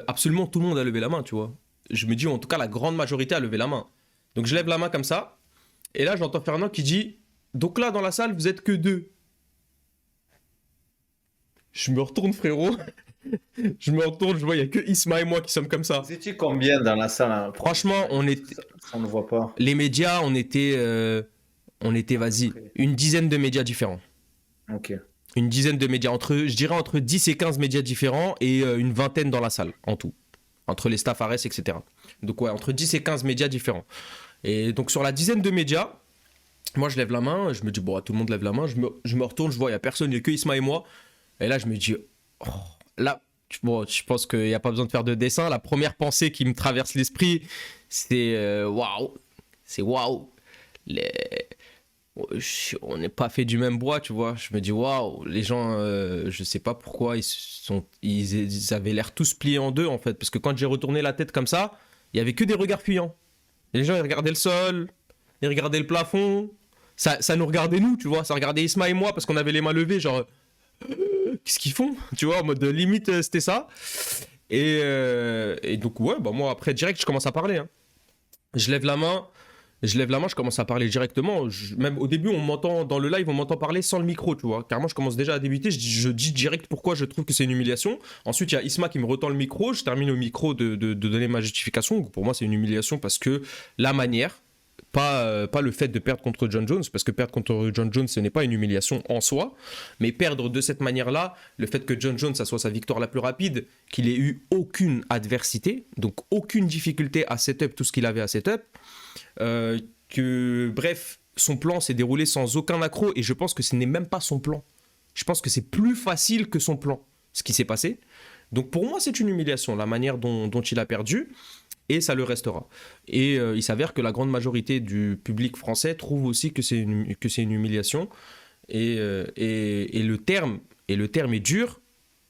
absolument tout le monde a levé la main, tu vois. Je me dis, en tout cas, la grande majorité a levé la main. Donc, je lève la main comme ça, et là, j'entends Fernand qui dit, donc là, dans la salle, vous êtes que 2. Je me retourne, frérot. Je me retourne, je vois, il n'y a que Isma et moi qui sommes comme ça. Vous étiez combien dans la salle hein? Franchement, on était. Ça, on ne voit pas. Les médias, on était, vas-y, une dizaine de médias différents. Ok. Une dizaine de médias, je dirais entre 10 et 15 médias différents et une vingtaine dans la salle, en tout. Entre les staff Ares, etc. Donc ouais, entre 10 et 15 médias différents. Et donc sur la dizaine de médias, moi je lève la main, je me dis, bon, tout le monde lève la main, je me retourne, je vois, il n'y a personne, il n'y a que Isma et moi. Et là, je me dis, oh, là, bon, je pense qu'il n'y a pas besoin de faire de dessin. La première pensée qui me traverse l'esprit, c'est waouh. C'est waouh. On n'est pas fait du même bois, tu vois. Je me dis, waouh, les gens, je sais pas pourquoi, ils avaient l'air tous pliés en deux, en fait. Parce que quand j'ai retourné la tête comme ça, il y avait que des regards fuyants. Les gens, ils regardaient le sol, ils regardaient le plafond. Ça nous regardait, nous, tu vois. Ça regardait Isma et moi parce qu'on avait les mains levées, genre, qu'est-ce qu'ils font? Tu vois, en mode limite, c'était ça. Et donc, ouais, bah moi, après, direct, je commence à parler. Hein. Je lève la main, je commence à parler directement. Même au début, on m'entend dans le live, on m'entend parler sans le micro, tu vois. Car moi, je commence déjà à débuter. Je dis direct pourquoi je trouve que c'est une humiliation. Ensuite, il y a Isma qui me retend le micro. Je termine au micro de donner ma justification. Pour moi, c'est une humiliation parce que la manière, pas le fait de perdre contre John Jones, parce que perdre contre John Jones, ce n'est pas une humiliation en soi, mais perdre de cette manière-là, le fait que John Jones, ça soit sa victoire la plus rapide, qu'il ait eu aucune adversité, donc aucune difficulté à setup tout ce qu'il avait à setup, que bref, son plan s'est déroulé sans aucun accroc, et je pense que ce n'est même pas son plan. Je pense que c'est plus facile que son plan, ce qui s'est passé. Donc pour moi, c'est une humiliation, la manière dont il a perdu. Et ça le restera. Et il s'avère que la grande majorité du public français trouve aussi que c'est une humiliation. Et le terme est dur,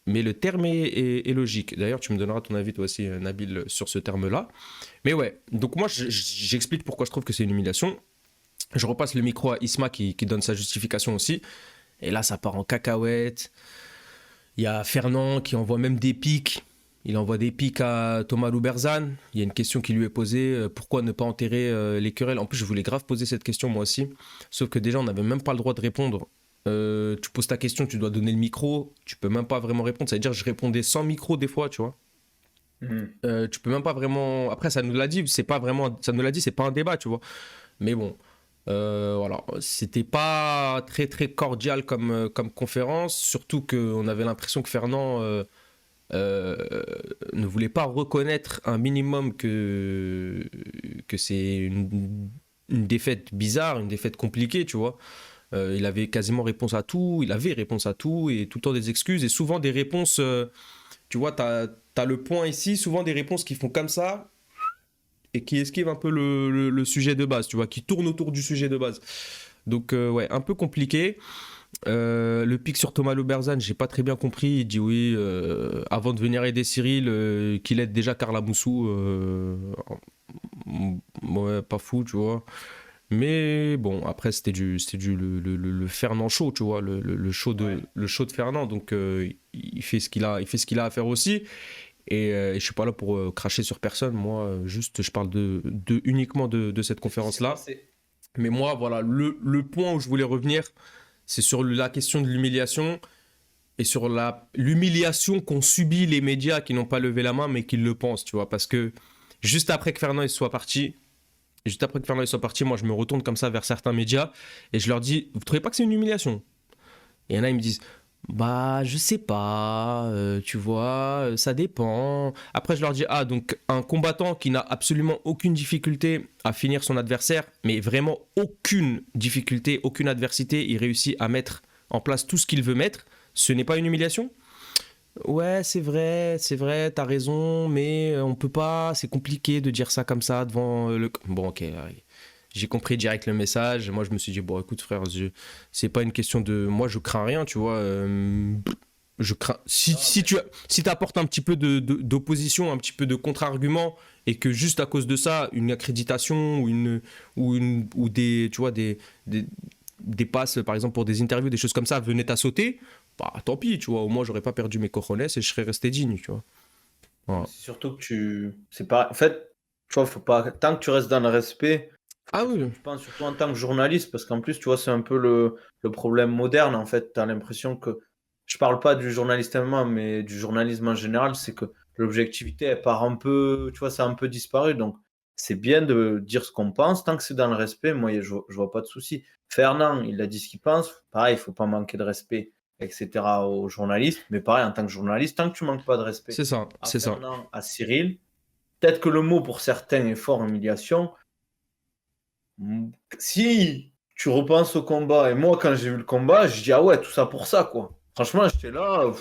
mais le terme est logique. D'ailleurs, tu me donneras ton avis toi aussi, Nabil, sur ce terme-là. Mais ouais, donc moi, j'explique pourquoi je trouve que c'est une humiliation. Je repasse le micro à Isma qui donne sa justification aussi. Et là, ça part en cacahuète. Il y a Fernand qui envoie même des pics. Il envoie des pics à Thomas Louberzan. Il y a une question qui lui est posée. Pourquoi ne pas enterrer les querelles? En plus, je voulais grave poser cette question moi aussi. Sauf que déjà, on n'avait même pas le droit de répondre. Tu poses ta question, tu dois donner le micro. Tu peux même pas vraiment répondre. Ça veut dire que je répondais sans micro des fois, tu vois. Tu peux même pas vraiment... Après, ça nous l'a dit, c'est pas vraiment... Ça nous l'a dit, c'est pas un débat, tu vois. Mais bon... voilà, c'était pas très très cordial comme conférence, surtout qu'on avait l'impression que Fernand euh, ne voulait pas reconnaître un minimum que c'est une défaite bizarre, une défaite compliquée, tu vois. Il avait quasiment réponse à tout, il avait réponse à tout, et tout le temps des excuses, et souvent des réponses, tu vois, t'as le point ici, souvent des réponses qui font comme ça, et qui esquivent un peu le sujet de base, tu vois, qui tournent autour du sujet de base. Donc, ouais, un peu compliqué. Le pic sur Thomas Loberzan, j'ai pas très bien compris. Il dit oui, avant de venir aider Cyril, qu'il aide déjà Carla Moussou. Ouais, pas fou, tu vois. Mais bon, après, c'était le Fernand show, tu vois, Ouais. le show de Fernand. Donc, il fait ce qu'il a à faire aussi. Et je suis pas là pour cracher sur personne. Moi, juste, je parle uniquement de cette De ce qui s'est conférence-là. passé. Mais moi, voilà, le point où je voulais revenir, c'est sur la question de l'humiliation et sur l'humiliation qu'ont subi les médias qui n'ont pas levé la main mais qui le pensent, tu vois. Parce que juste après que Fernand soit parti, moi je me retourne comme ça vers certains médias et je leur dis, vous trouvez pas que c'est une humiliation? Et il y en a, ils me disent, bah je sais pas, tu vois, ça dépend. Après je leur dis, ah donc un combattant qui n'a absolument aucune difficulté à finir son adversaire, mais vraiment aucune difficulté, aucune adversité, il réussit à mettre en place tout ce qu'il veut mettre, ce n'est pas une humiliation? Ouais, c'est vrai, t'as raison, mais on peut pas, c'est compliqué de dire ça comme ça devant le... Bon, ok, j'ai compris direct le message. Moi, je me suis dit, bon, écoute, frère, c'est pas une question de... Moi, je crains rien, tu vois. Je crains... Non, mais Si t'apportes un petit peu d'opposition, un petit peu de contre-argument, et que juste à cause de ça, une accréditation ou des, tu vois, des passes, par exemple, pour des interviews, des choses comme ça, venaient à sauter, bah tant pis, tu vois. Au moins, j'aurais pas perdu mes cojones et je serais resté digne, tu vois. Voilà. c'est surtout que tu. C'est pas. En fait, tu vois, faut pas. Tant que tu restes dans le respect, Ah oui, je pense surtout en tant que journaliste, parce qu'en plus, tu vois, c'est un peu le problème moderne, en fait. Tu as l'impression que. Je parle pas du journaliste MMA, mais du journalisme en général, c'est que l'objectivité, elle part un peu. Tu vois, ça a un peu disparu. Donc, c'est bien de dire ce qu'on pense. Tant que c'est dans le respect, moi, je vois pas de souci. Fernand, il a dit ce qu'il pense. Pareil, il faut pas manquer de respect, etc., aux journalistes. Mais pareil, en tant que journaliste, tant que tu manques pas de respect c'est ça, à c'est ça. Fernand, à Cyril, peut-être que le mot pour certains est fort, humiliation. Si tu repenses au combat, et moi, quand j'ai vu le combat, je dis, ah ouais, tout ça pour ça, quoi. Franchement, j'étais là,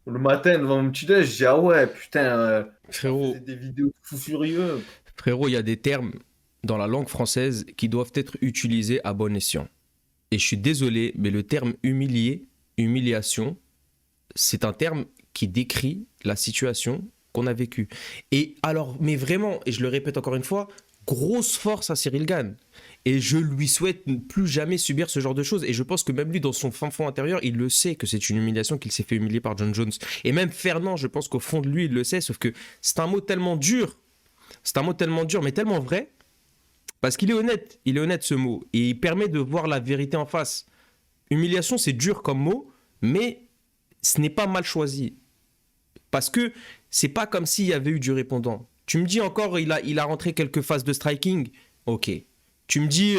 le matin devant mon petit déj, je dis, ah ouais, putain, ça faisait Frérot, des vidéos de fou furieux. frérot, il y a des termes dans la langue française qui doivent être utilisés à bon escient. Et je suis désolé, mais le terme humilié, humiliation, c'est un terme qui décrit la situation qu'on a vécue. Et alors, mais vraiment, et je le répète encore une fois, grosse force à Cyril Gann. Et je lui souhaite ne plus jamais subir ce genre de choses. Et je pense que même lui, dans son fin fond intérieur, il le sait que c'est une humiliation, qu'il s'est fait humilier par John Jones. Et même Fernand, je pense qu'au fond de lui, il le sait, sauf que c'est un mot tellement dur, c'est un mot tellement dur, mais tellement vrai, parce il est honnête ce mot, et il permet de voir la vérité en face. Humiliation, c'est dur comme mot, mais ce n'est pas mal choisi. Parce que c'est pas comme s'il y avait eu du répondant. Tu me dis encore, il a rentré quelques phases de striking. Ok. Tu me dis,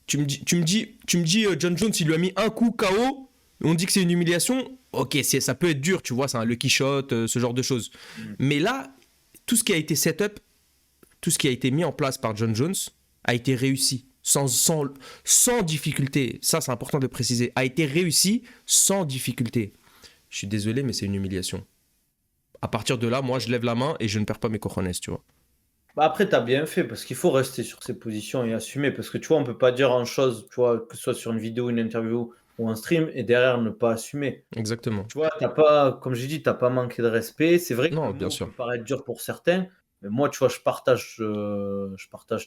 John Jones, il lui a mis un coup KO. On dit que c'est une humiliation. Ok, ça peut être dur, tu vois, c'est un lucky shot, ce genre de choses. Mm. Mais là, tout ce qui a été set up, tout ce qui a été mis en place par John Jones a été réussi. Sans difficulté. Ça, c'est important de préciser. A été réussi sans difficulté. Je suis désolé, mais c'est une humiliation. À partir de là, moi, je lève la main et je ne perds pas mes cojones, tu vois. Bah après, tu as bien fait, parce qu'il faut rester sur ses positions et assumer, parce que tu vois, on peut pas dire en chose, tu vois, que ce soit sur une vidéo, une interview ou un stream, et derrière ne pas assumer. Exactement. Tu vois, t'as pas, comme j'ai dit, t'as pas manqué de respect. C'est vrai que Non, le bien mot sûr. peut paraître dur pour certains, mais moi, tu vois, je partage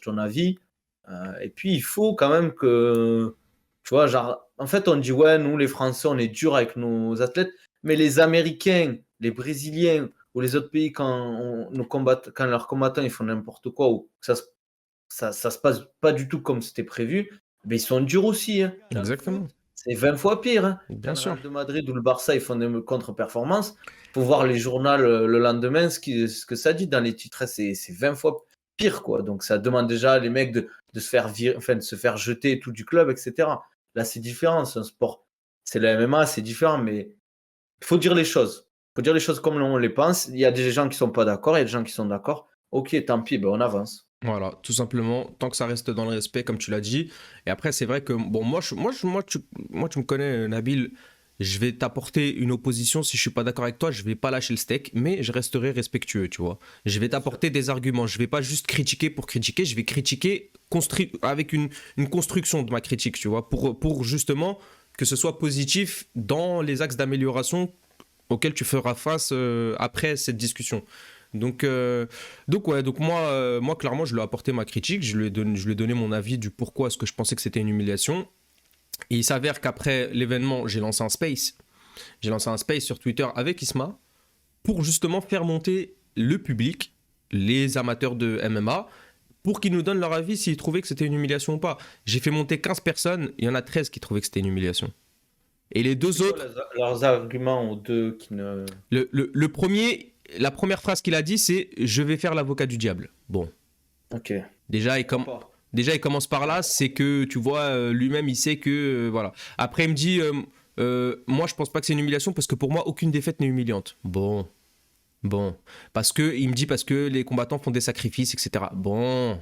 ton avis. Et puis, il faut quand même que, tu vois, genre, en fait, on dit, ouais, nous, les Français, on est dur avec nos athlètes, mais les Américains, les Brésiliens ou les autres pays, quand leurs combattants, ils font n'importe quoi ou que ça se passe pas du tout comme c'était prévu, mais ils sont durs aussi, hein. Dans le Exactement. foot, c'est 20 fois pire, hein. Quand Bien le sûr. Real de Madrid ou le Barça ils font des contre-performances, faut voir les journaux le lendemain, ce que ça dit dans les titres, hein, c'est 20 fois pire, quoi. Donc ça demande déjà à les mecs de se faire enfin, de se faire jeter et tout du club, etc. Là, c'est différent, c'est un sport. C'est le MMA, c'est différent, mais il faut dire les choses. Faut dire les choses comme on les pense. Il y a des gens qui sont pas d'accord, il y a des gens qui sont d'accord. Ok, tant pis, ben on avance. Voilà, tout simplement, tant que ça reste dans le respect, comme tu l'as dit. Et après, c'est vrai que, bon, moi, tu me connais, Nabil, je vais t'apporter une opposition. Si je suis pas d'accord avec toi, je vais pas lâcher le steak, mais je resterai respectueux, tu vois. Je vais Bien sûr. t'apporter des arguments. Je vais pas juste critiquer pour critiquer, je vais critiquer avec une construction de ma critique, tu vois, pour justement que ce soit positif dans les axes d'amélioration auxquels tu feras face après cette discussion. Donc, donc moi, moi, clairement, je lui ai apporté ma critique, je lui ai donné mon avis du pourquoi est-ce que je pensais que c'était une humiliation. Et il s'avère qu'après l'événement, j'ai lancé un space. J'ai lancé un space sur Twitter avec Isma pour justement faire monter le public, les amateurs de MMA, pour qu'ils nous donnent leur avis s'ils trouvaient que c'était une humiliation ou pas. J'ai fait monter 15 personnes, il y en a 13 qui trouvaient que c'était une humiliation. Et les C'est deux quoi autres, leurs arguments aux deux qui ne. le premier, la première phrase qu'il a dit, c'est je vais faire l'avocat du diable. Bon, Ok. déjà, Pourquoi pas? déjà, il commence par là, c'est que tu vois, lui-même, il sait que voilà. Après, il me dit, moi, je pense pas que c'est une humiliation parce que pour moi, aucune défaite n'est humiliante. Bon, bon, parce que il me dit parce que les combattants font des sacrifices, etc. Bon,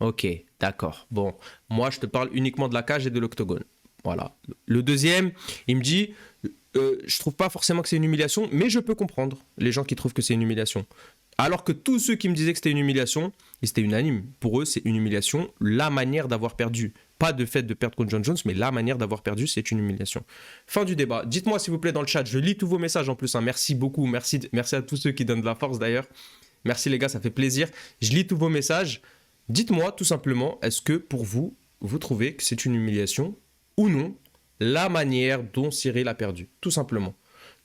ok, d'accord. Bon, moi, je te parle uniquement de la cage et de l'octogone. Voilà. Le deuxième, il me dit, je trouve pas forcément que c'est une humiliation, mais je peux comprendre les gens qui trouvent que c'est une humiliation. Alors que tous ceux qui me disaient que c'était une humiliation, et c'était unanime, pour eux c'est une humiliation, la manière d'avoir perdu. Pas de fait de perdre contre John Jones, mais la manière d'avoir perdu, c'est une humiliation. Fin du débat. Dites-moi s'il vous plaît dans le chat, je lis tous vos messages en plus. Hein. Merci beaucoup, merci à tous ceux qui donnent de la force d'ailleurs. Merci les gars, ça fait plaisir. Je lis tous vos messages. Dites-moi tout simplement, est-ce que pour vous, vous trouvez que c'est une humiliation ou non la manière dont Cyril a perdu, tout simplement.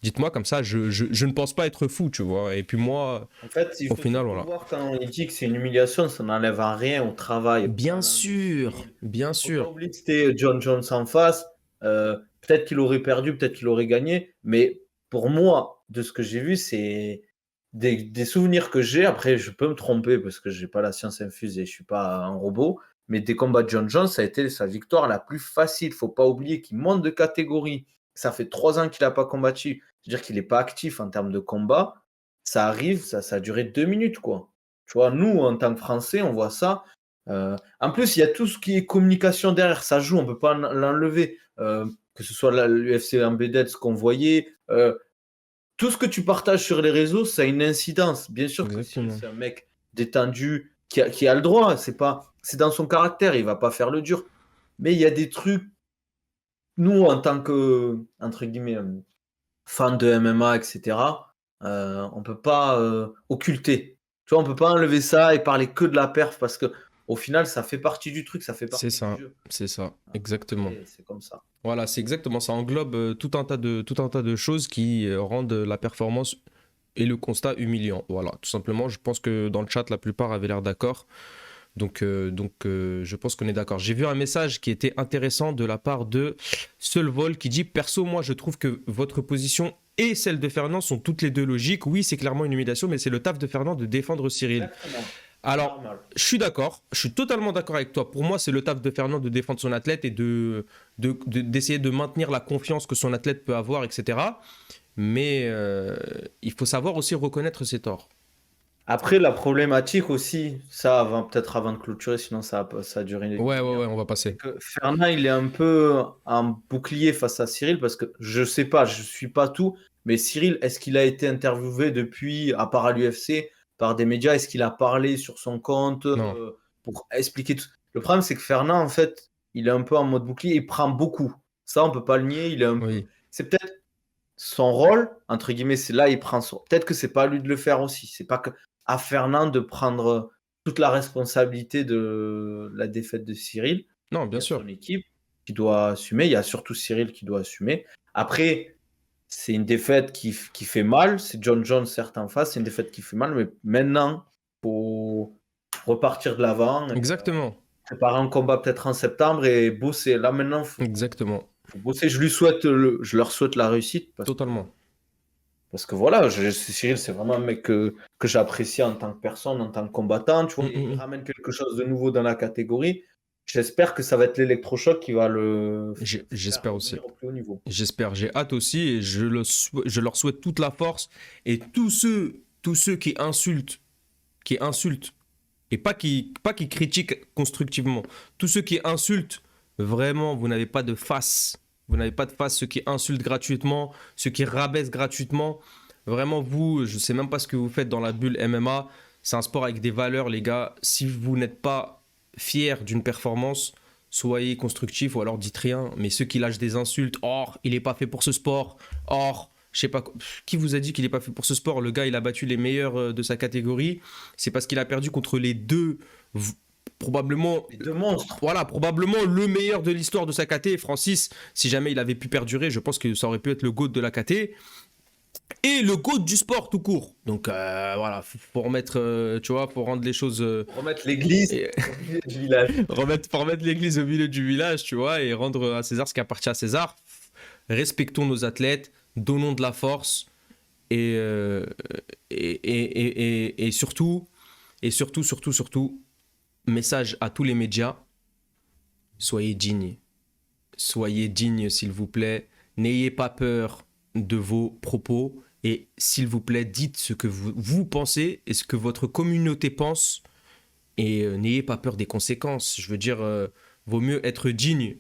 Dites-moi comme ça, je ne pense pas être fou, tu vois. Et puis moi, En fait, il au faut final, surtout voilà. voir quand il dit que c'est une humiliation, ça n'enlève en rien au travail, au Bien talent de sûr, Cyril. bien Faut pas sûr. oublier que c'était John Jones en face. Peut-être qu'il aurait perdu, peut-être qu'il aurait gagné. Mais pour moi, de ce que j'ai vu, c'est des souvenirs que j'ai. Après, je peux me tromper parce que j'ai pas la science infuse et je suis pas un robot. Mais des combats de John Jones, ça a été sa victoire la plus facile. Faut pas oublier qu'il monte de catégorie. Ça fait 3 ans qu'il n'a pas combattu. C'est-à-dire qu'il n'est pas actif en termes de combat. Ça arrive, ça a duré 2 minutes, quoi. Tu vois, nous, en tant que Français, on voit ça. En plus, il y a tout ce qui est communication derrière, ça joue, on ne peut pas l'enlever. Que ce soit l'UFC Embedded, ce qu'on voyait, tout ce que tu partages sur les réseaux, ça a une incidence. Bien sûr que Cyril, Exactement. c'est un mec détendu qui a le droit, c'est dans son caractère, il va pas faire le dur. Mais il y a des trucs, nous, en tant que, entre guillemets, fans de MMA, etc., on peut pas occulter. Tu vois, on peut pas enlever ça et parler que de la perf parce que au final, ça fait partie du truc, ça fait partie du jeu. C'est ça, exactement. Après, c'est comme ça. Voilà, c'est exactement ça. Englobe tout un tas de choses qui rendent la performance et le constat humiliant. Voilà, tout simplement. Je pense que dans le chat, la plupart avaient l'air d'accord. Donc, je pense qu'on est d'accord. J'ai vu un message qui était intéressant de la part de Seulvol qui dit perso, moi je trouve que votre position et celle de Fernand sont toutes les deux logiques. Oui, c'est clairement une humiliation, mais c'est le taf de Fernand de défendre Cyril. Exactement. C'est Alors, normal. je suis d'accord, je suis totalement d'accord avec toi. Pour moi, c'est le taf de Fernand de défendre son athlète et d'essayer de maintenir la confiance que son athlète peut avoir, etc. Mais il faut savoir aussi reconnaître ses torts. Après, la problématique aussi, ça, peut-être avant de clôturer, sinon ça a duré une Ouais, ouais, ouais, demi-heure. on va C'est passer. que Fernand, il est un peu un bouclier face à Cyril parce que je sais pas, je suis pas tout, mais Cyril, est-ce qu'il a été interviewé depuis, à part à l'UFC, par des médias? Est-ce qu'il a parlé sur son compte Non, pour expliquer tout? Le problème, c'est que Fernand, en fait, il est un peu en mode bouclier, il prend beaucoup. Ça, on peut pas le nier. Il est un peu. oui, C'est peut-être son rôle, entre guillemets, c'est là, il prend son. Peut-être que c'est pas à lui de le faire aussi. C'est pas que à Fernand de prendre toute la responsabilité de la défaite de Cyril. non, Il bien y a sûr. son équipe qui doit assumer. Il y a surtout Cyril qui doit assumer. Après, c'est une défaite qui fait mal. C'est John Jones, certes, en face. C'est une défaite qui fait mal. Mais maintenant, il faut repartir de l'avant. Et, Exactement, préparer un combat peut-être en septembre et bosser. Là, maintenant, exactement, faut bosser. Je leur souhaite la réussite totalement. parce que voilà, Cyril, c'est vraiment un mec que j'apprécie en tant que personne, en tant que combattant. Tu vois, il Mm. ramène quelque chose de nouveau dans la catégorie. J'espère que ça va être l'électrochoc qui va le faire J'espère aussi. revenir au plus haut niveau. J'espère, j'ai hâte aussi et je leur souhaite toute la force. Et tous ceux qui insultent, et pas qui critiquent constructivement, tous ceux qui insultent, vraiment, vous n'avez pas de face. Vous n'avez pas de face, ceux qui insultent gratuitement, ceux qui rabaissent gratuitement. Vraiment, vous, je sais même pas ce que vous faites dans la bulle MMA. C'est un sport avec des valeurs, les gars. Si vous n'êtes pas fier d'une performance, soyez constructif ou alors dites rien. Mais ceux qui lâchent des insultes, or, il n'est pas fait pour ce sport, or, je sais pas, qui vous a dit qu'il n'est pas fait pour ce sport? Le gars, il a battu les meilleurs de sa catégorie. C'est parce qu'il a perdu contre les deux, probablement, Les deux monstres. voilà, probablement le meilleur de l'histoire de sa KT, Francis. Si jamais il avait pu perdurer, je pense que ça aurait pu être le GOAT de la KT. Et le GOAT du sport tout court. Donc voilà, faut remettre, tu vois, faut rendre les choses. Remettre l'église Et- au milieu du village. faut remettre l'église au milieu du village, tu vois, et rendre à César ce qui appartient à César. Respectons nos athlètes, donnons de la force et, et surtout, surtout, message à tous les médias, soyez dignes. Soyez dignes, s'il vous plaît. N'ayez pas peur de vos propos et s'il vous plaît, dites ce que vous pensez et ce que votre communauté pense et n'ayez pas peur des conséquences. Je veux dire, vaut mieux être digne.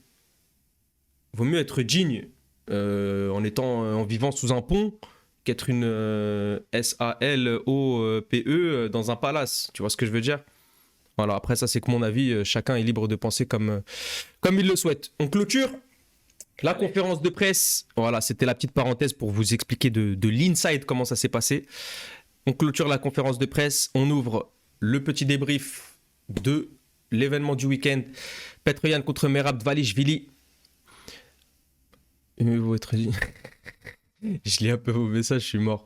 Vaut mieux être digne en vivant sous un pont qu'être une SALOPE dans un palace. Tu vois ce que je veux dire? Voilà, après ça c'est que mon avis, chacun est libre de penser comme il le souhaite. On clôture la conférence de presse. Voilà, c'était la petite parenthèse pour vous expliquer de l'inside comment ça s'est passé. On clôture la conférence de presse, on ouvre le petit débrief de l'événement du week-end. Petroyan contre Merab Dvalishvili. Je lis un peu vos messages, je suis mort.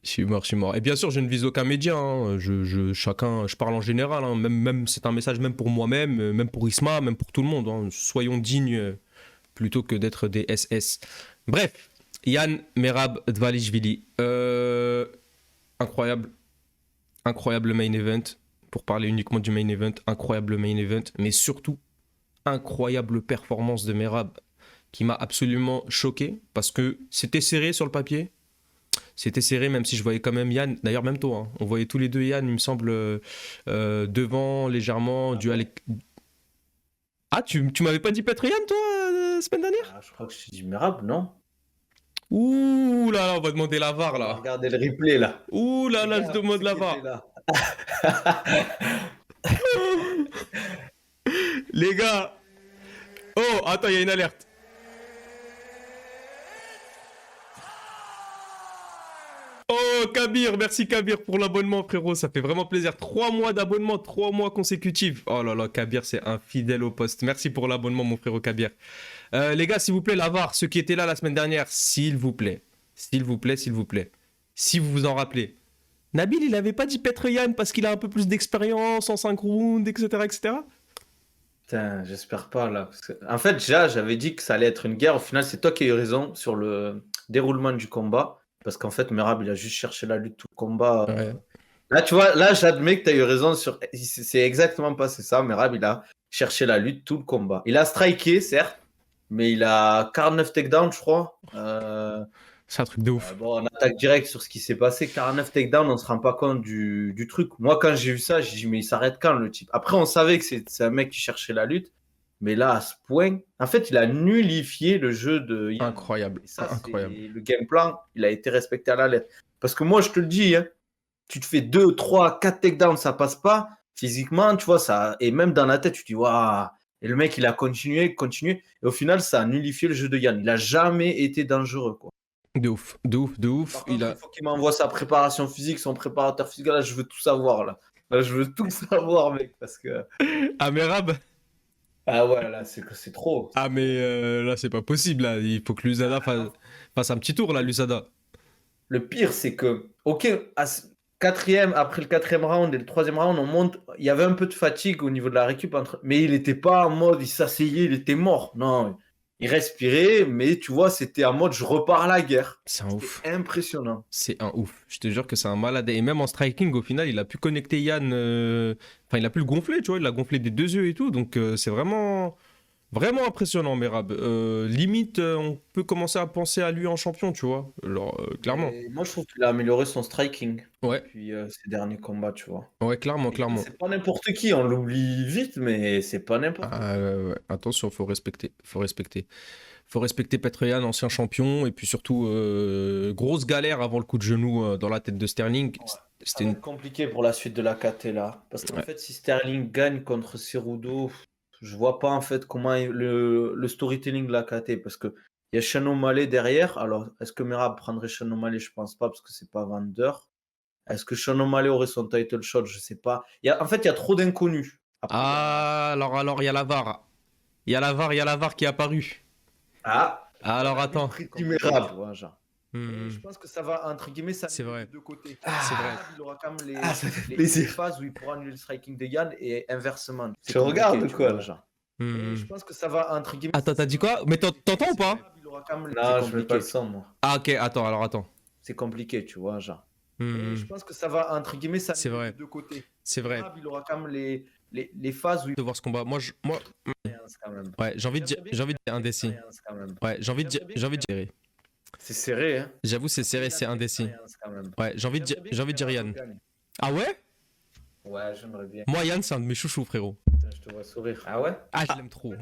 Je suis mort. Et bien sûr, je ne vise aucun média. Hein. Je parle en général. Hein. Même, c'est un message même pour moi-même, même pour Isma, même pour tout le monde. Hein. Soyons dignes plutôt que d'être des SS. Bref, Yann Merab Dvalishvili. Incroyable. Incroyable main event. Pour parler uniquement du main event, incroyable main event. Mais surtout, incroyable performance de Merab qui m'a absolument choqué parce que c'était serré sur le papier. C'était serré, même si je voyais quand même Yann. D'ailleurs, même toi, hein, on voyait tous les deux Yann, il me semble, devant légèrement. Ah, tu m'avais pas dit Petre Yann, toi, semaine dernière? Je crois que je suis Merab, non? Ouh là là, on va demander la VAR là. Regardez le replay là. Ouh là là, je demande la Qui était VAR. là. Les gars. Oh, attends, il y a une alerte. Oh, Kabir, merci Kabir pour l'abonnement, frérot. Ça fait vraiment plaisir. 3 mois d'abonnement, 3 mois consécutifs. Oh là là, Kabir, c'est un fidèle au poste. Merci pour l'abonnement, mon frérot Kabir. Les gars, s'il vous plaît, la VAR, ceux qui étaient là la semaine dernière, s'il vous plaît. S'il vous plaît, s'il vous plaît. Si vous vous en rappelez. Nabil, il avait pas dit Petre Yann parce qu'il a un peu plus d'expérience en 5 rounds, etc., etc. Putain, j'espère pas là. En fait, déjà, j'avais dit que ça allait être une guerre. Au final, c'est toi qui as eu raison sur le déroulement du combat. Parce qu'en fait, Merab, il a juste cherché la lutte tout le combat. Ouais. Là, tu vois, là, j'admets que tu as eu raison sur. C'est exactement pas ça. Merab, il a cherché la lutte tout le combat. Il a striké, certes, mais il a 49 takedowns, je crois. C'est un truc de ouf. Bon, on attaque direct sur ce qui s'est passé. 49 takedowns, on se rend pas compte du truc. Moi, quand j'ai vu ça, j'ai dit, mais il s'arrête quand le type? Après, on savait que c'est un mec qui cherchait la lutte. Mais là, à ce point, en fait, il a nullifié le jeu de Yann. Incroyable. Et ça, Incroyable. le game plan, il a été respecté à la lettre. Parce que moi, je te le dis, hein, tu te fais 2, 3, 4 takedowns, ça passe pas. Physiquement, tu vois, ça. Et même dans la tête, tu te dis, waouh. Et le mec, il a continué. Et au final, ça a nullifié le jeu de Yann. Il a jamais été dangereux, quoi. De ouf. Par contre, il faut qu'il m'envoie sa préparation physique, son préparateur physique. Là, je veux tout savoir, là. Là, je veux tout savoir, mec, parce que. Ah, Merab. Ah ouais, là, c'est trop. Ah, mais là, c'est pas possible. Là. Il faut que l'USADA fasse un petit tour, là, l'USADA. Le pire, c'est que, ok, après le quatrième round et le troisième round, on monte. Il y avait un peu de fatigue au niveau de la récup, mais il n'était pas en mode, il s'asseyait, il était mort. Non, Il respirait, mais tu vois, c'était en mode je repars à la guerre. C'est un ouf. C'était impressionnant. C'est un ouf. Je te jure que c'est un malade. Et même en striking, au final, il a pu connecter Yann. Enfin, il a pu le gonfler, tu vois. Il l'a gonflé des 2 yeux et tout. Donc, c'est vraiment, vraiment impressionnant, Merab. Limite, on peut commencer à penser à lui en champion, tu vois. Alors, clairement. Et moi, je trouve qu'il a amélioré son striking Ouais, depuis ces derniers combats, tu vois. ouais, clairement, Et clairement. c'est pas n'importe qui, on l'oublie vite, mais c'est pas n'importe qui. Ah, ouais. Attention, faut respecter. Faut respecter. Faut respecter Petr Yan, ancien champion. Et puis surtout, grosse galère avant le coup de genou dans la tête de Sterling. Ouais. Ça C'était va une. être compliqué pour la suite de la KT là. Parce qu'en Ouais. fait, si Sterling gagne contre Cerudo, je vois pas en fait comment le storytelling de la KT. Parce que il y a Sean O'Malley derrière. Alors, est-ce que Merab prendrait Sean O'Malley? Je pense pas parce que c'est pas vendeur. Est-ce que Sean O'Malley aurait son title shot? Je sais pas. En fait, il y a trop d'inconnus. Après, Ah, alors, il y a la VAR. Il y a la VAR qui est apparue. Ah, Alors, attends. prix du Merab, tu vois, genre. Hmm. Je pense que ça va, entre guillemets, ça C'est vrai. des deux côtés. C'est vrai. Il aura quand même ça fait les plaisir. phases où il pourra annuler le striking de Yann et inversement. Tu regardes compliqué, quoi, vois, là genre. Hmm. Je pense que ça va, entre guillemets. Attends, t'as dit quoi? Mais t'entends ou pas? Il aura quand même Non, c'est je mets pas le compliqué. son, moi. Ah, ok, attends. C'est compliqué, tu vois, genre. Hmm. Je pense que ça va, entre guillemets, ça C'est vrai. des deux côtés. C'est vrai. Il aura quand même les phases où il De voir ce combat. Moi, quand même. ouais, j'ai envie de dire indécis. Quand même. Ouais, j'ai envie de dire. C'est serré, hein. J'avoue, c'est serré, c'est indécis. Quand même. Ouais, j'ai envie de dire Yann. Ah ouais? Ouais, j'aimerais bien. Moi, Yann, c'est un de mes chouchous, frérot. Putain, je te vois sourire. Ah ouais? Ah, je l'aime trop.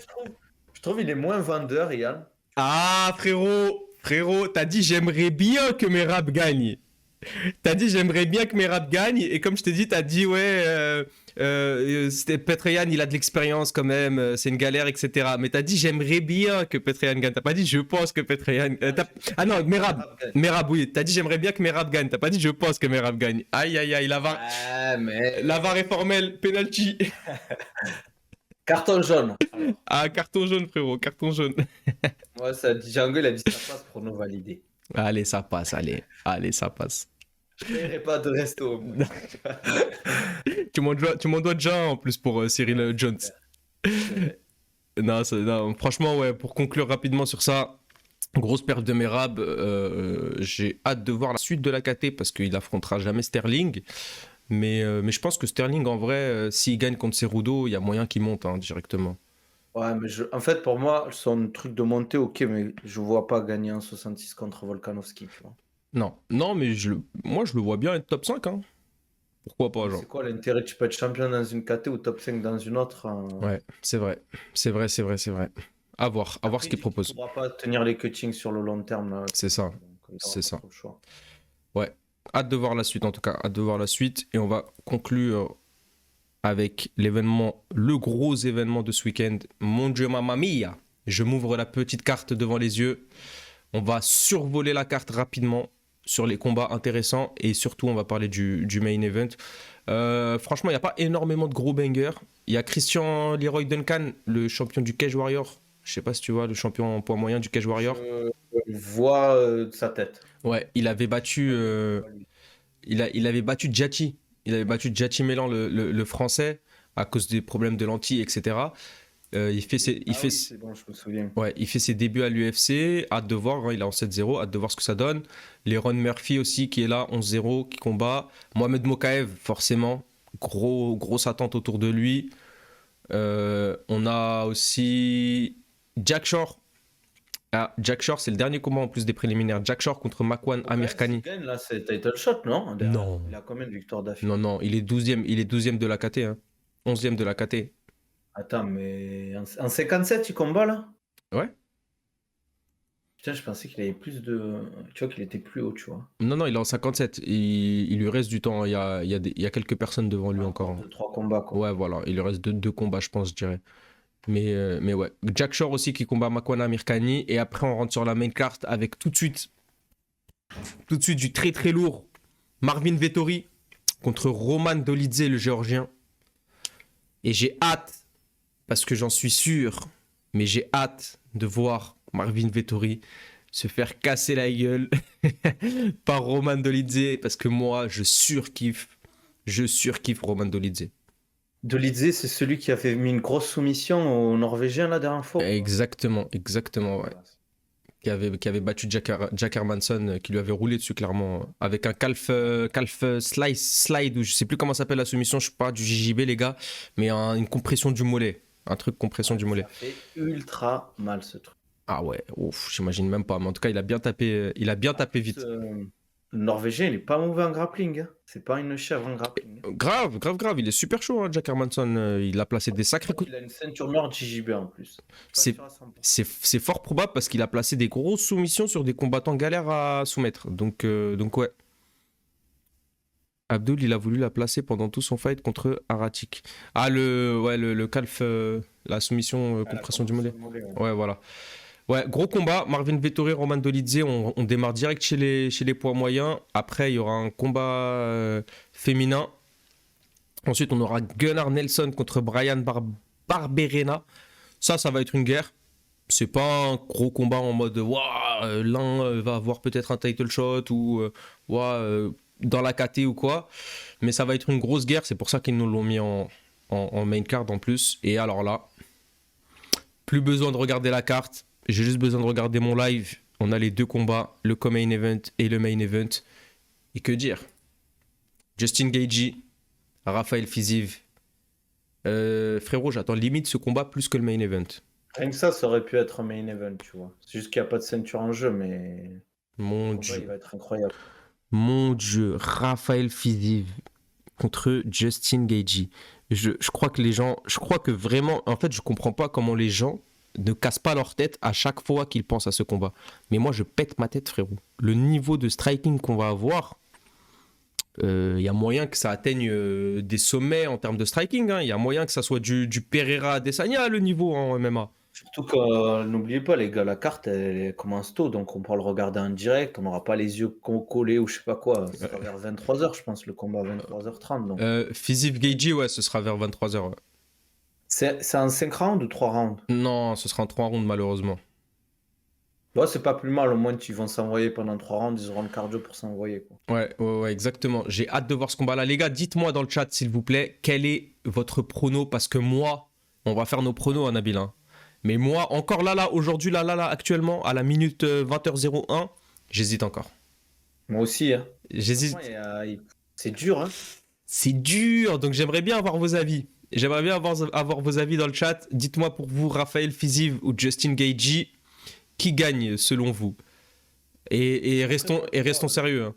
Je trouve il est moins vendeur, Yann. Ah, frérot, t'as dit j'aimerais bien que Merab gagne. T'as dit j'aimerais bien que Merab gagne. Et comme je t'ai dit, t'as dit ouais, c'était Petr Yan, il a de l'expérience quand même, c'est une galère, etc. Mais t'as dit j'aimerais bien que Petr Yan gagne. T'as pas dit je pense que Petr Yan. Ah non, Merab, oui. T'as dit j'aimerais bien que Merab gagne. T'as pas dit je pense que Merab gagne. Aïe, la VAR. Ah, mais. La VAR est formelle, penalty. Carton jaune. Ah, carton jaune, frérot, carton jaune. Ouais, ça dit Django, il a dit ça passe pour nous valider. Allez, ça passe, allez, ça passe. Je paierai pas de resto. Moi. Tu m'en dois déjà en plus pour Cyril Jones. Non, franchement, ouais, pour conclure rapidement sur ça, grosse perte de Merab. J'ai hâte de voir la suite de la KT parce qu'il affrontera jamais Sterling. Mais je pense que Sterling, en vrai, s'il gagne contre Cerudo, il y a moyen qu'il monte directement. Ouais, mais en fait, pour moi, son truc de montée, ok, mais je vois pas gagner en 66 contre Volkanovski, tu vois. Non, mais moi, je le vois bien être top 5. Hein. Pourquoi pas, genre. C'est quoi l'intérêt? Tu peux être champion dans une KT ou top 5 dans une autre. Ouais, c'est vrai. À voir ce qu'il propose. Tu ne pourras pas tenir les cuttings sur le long terme. Là. C'est ça. Donc, C'est ça. trop le choix. Ouais. Hâte de voir la suite, en tout cas. Hâte de voir la suite. Et on va conclure avec l'événement, le gros événement de ce week-end. Mon Dieu, mamma mia. Je m'ouvre la petite carte devant les yeux. On va survoler la carte rapidement sur les combats intéressants. Et surtout, on va parler du main event. Franchement, il n'y a pas énormément de gros bangers. Il y a Christian Leroy Duncan, le champion du Cage Warrior. Je sais pas si tu vois, le champion en poids moyen du Cage Warrior. Je vois sa tête. Ouais, il avait battu... Il avait battu Djati. Il avait battu Djati Mélan, le français, à cause des problèmes de lentilles, etc. Il fait c'est bon, je me souviens. Ouais, il fait ses débuts à l'UFC. Hâte de voir, hein, il est en 7-0. Hâte de voir ce que ça donne. Leron Murphy aussi, qui est là, 11-0, qui combat. Mohamed Mokaev, forcément. Grosse attente autour de lui. On a aussi Jack Shore. Ah, Jack Shore, c'est le dernier combat en plus des préliminaires. Jack Shore contre Makwan Amirkhani. Il gagne, là, c'est title shot, non? Non. Il a combien de victoires d'affilée? Non, il est 12e. Il est 12e de la KT. Hein. 11e de la KT. Attends, mais en 57, il combat, là? Ouais. Putain, je pensais qu'il avait plus de... Tu vois qu'il était plus haut, tu vois. Non, il est en 57. Il lui reste du temps. Il y a quelques personnes devant lui encore. 3 combats, quoi. Ouais, voilà. Il lui reste deux combats, je pense, je dirais. Mais ouais. Jack Shore aussi qui combat Makwan Amirkhani. Et après, on rentre sur la main card avec tout de suite du très très lourd. Marvin Vettori contre Roman Dolidze, le géorgien. Et j'ai hâte, parce que j'en suis sûr, mais j'ai hâte de voir Marvin Vettori se faire casser la gueule par Roman Dolidze. Parce que moi, je surkiffe Roman Dolidze. Dolidze, c'est celui qui avait mis une grosse soumission aux Norvégiens la dernière fois, quoi. Exactement, ouais. Voilà. Qui avait battu Jack Hermanson, qui lui avait roulé dessus clairement, avec un calf slide, ou je sais plus comment s'appelle la soumission, je suis pas du JJB les gars, mais une compression du mollet. Un truc compression Ouais, du mollet. ça fait ultra mal ce truc. Ah ouais, ouf, j'imagine même pas. Mais en tout cas, il a bien tapé, En plus, vite. le Norvégien, il est pas mauvais en grappling, hein. C'est pas une chèvre en grappling, hein. Grave. Il est super chaud, hein, Jack Hermanson. Il a placé des Je sacrés crois coups. qu'il a une ceinture noire JJB en plus. Je suis C'est, pas sûr à 100%. c'est fort probable parce qu'il a placé des grosses soumissions sur des combattants galères à soumettre. Donc ouais. Abdul, il a voulu la placer pendant tout son fight contre Aratik. Ah, le calf, la soumission, Ah, la compression du mollet. compression de mollet, ouais. Ouais, voilà. Ouais, gros combat. Marvin Vettori, Roman Dolidze, on démarre direct chez les poids moyens. Après, il y aura un combat féminin. Ensuite, on aura Gunnar Nelson contre Brian Barberena. Ça va être une guerre. C'est pas un gros combat en mode waouh, l'un va avoir peut-être un title shot ou waouh, dans la KT ou quoi. Mais ça va être une grosse guerre. C'est pour ça qu'ils nous l'ont mis en main card en plus. Et alors là, plus besoin de regarder la carte. J'ai juste besoin de regarder mon live. On a les deux combats, le co-main event et le main event. Et que dire? Justin Gaethje, Raphaël Fiziev. Frérot, j'attends limite ce combat plus que le main event. Rien que ça aurait pu être un main event, tu vois. C'est juste qu'il n'y a pas de ceinture en jeu, mais Mon le combat, il Dieu. va être incroyable. Mon Dieu. Raphaël Fiziev contre Justin Gaethje. Je crois que les gens... Je crois que vraiment... En fait, je comprends pas comment les gens ne cassent pas leur tête à chaque fois qu'ils pensent à ce combat. Mais moi, je pète ma tête, frérot. Le niveau de striking qu'on va avoir... Il y a moyen que ça atteigne des sommets en termes de striking. Il y a moyen que ça soit du Pereira Adesanya le niveau en MMA. Surtout que, n'oubliez pas, les gars, la carte, elle commence tôt, donc on pourra le regarder en direct. On n'aura pas les yeux collés ou je sais pas quoi. Ce sera vers 23h, je pense, le combat, 23h30. Donc. Fiziev Gaethje, ouais, ce sera vers 23h. Ouais. C'est en 5 rounds ou 3 rounds? Non, ce sera en 3 rounds malheureusement. Ouais, c'est pas plus mal, au moins ils vont s'envoyer pendant 3 rounds, ils auront le cardio pour s'envoyer, quoi. Ouais, exactement. J'ai hâte de voir ce combat-là. Les gars, dites-moi dans le chat, s'il vous plaît, quel est votre prono? Parce que moi, on va faire nos pronos, hein, Nabil. Hein. Mais moi, encore aujourd'hui, actuellement, à la minute 20h01, j'hésite encore. Moi aussi, hein. J'hésite. C'est dur, hein. C'est dur, donc j'aimerais bien avoir vos avis. J'aimerais bien avoir vos avis dans le chat. Dites-moi pour vous, Raphaël Fiziev ou Justin Gaethje, qui gagne selon vous? Et restons sérieux. Hein.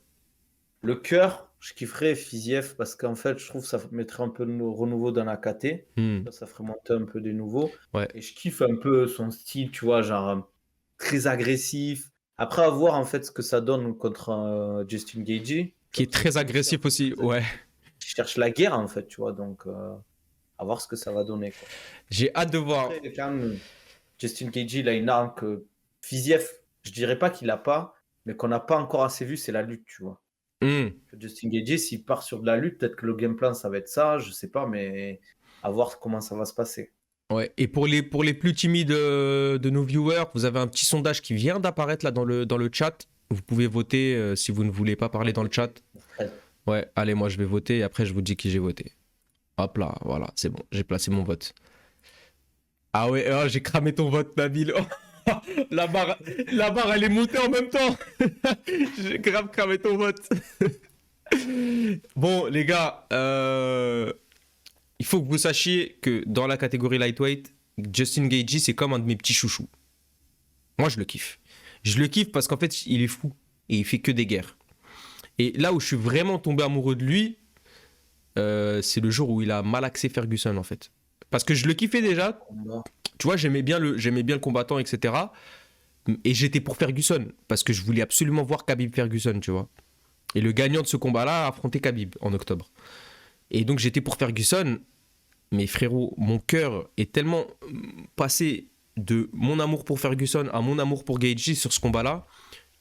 Le cœur, je kifferais Fiziev parce qu'en fait, je trouve que ça mettrait un peu de renouveau dans la KT. Ça ferait monter un peu des nouveaux. Ouais. Et je kiffe un peu son style, tu vois, genre très agressif. Après, à voir en fait ce que ça donne contre Justin Gaethje. Qui est très agressif aussi, ouais. Je cherche la guerre en fait, tu vois, donc à voir ce que ça va donner, quoi. J'ai hâte de voir. Après, quand même, Justin Gaethje, il a une arme que Fiziev, je dirais pas qu'il a pas, mais qu'on n'a pas encore assez vu, c'est la lutte, tu vois. Justin Gaethje, s'il part sur de la lutte, peut-être que le game plan, ça va être ça, je sais pas, mais à voir comment ça va se passer. Ouais, et pour les plus timides de nos viewers, vous avez un petit sondage qui vient d'apparaître là dans le chat. Vous pouvez voter si vous ne voulez pas parler dans le chat. Ouais, allez, moi je vais voter et après je vous dis qui j'ai voté. Hop là, voilà, c'est bon, j'ai placé mon vote. Ah ouais, oh, j'ai cramé ton vote, Nabil. Oh, la barre, elle est montée en même temps. J'ai grave cramé ton vote. Bon, les gars, il faut que vous sachiez que dans la catégorie lightweight, Justin Gaethje, c'est comme un de mes petits chouchous. Moi, je le kiffe. Je le kiffe parce qu'en fait, il est fou et il fait que des guerres. Et là où je suis vraiment tombé amoureux de lui, c'est le jour où il a malaxé Ferguson, en fait. Parce que je le kiffais déjà. Tu vois, j'aimais bien le combattant, etc. Et j'étais pour Ferguson parce que je voulais absolument voir Khabib Ferguson, tu vois. Et le gagnant de ce combat-là a affronté Khabib en octobre. Et donc j'étais pour Ferguson, mais frérot, mon cœur est tellement passé de mon amour pour Ferguson à mon amour pour Gaethje sur ce combat-là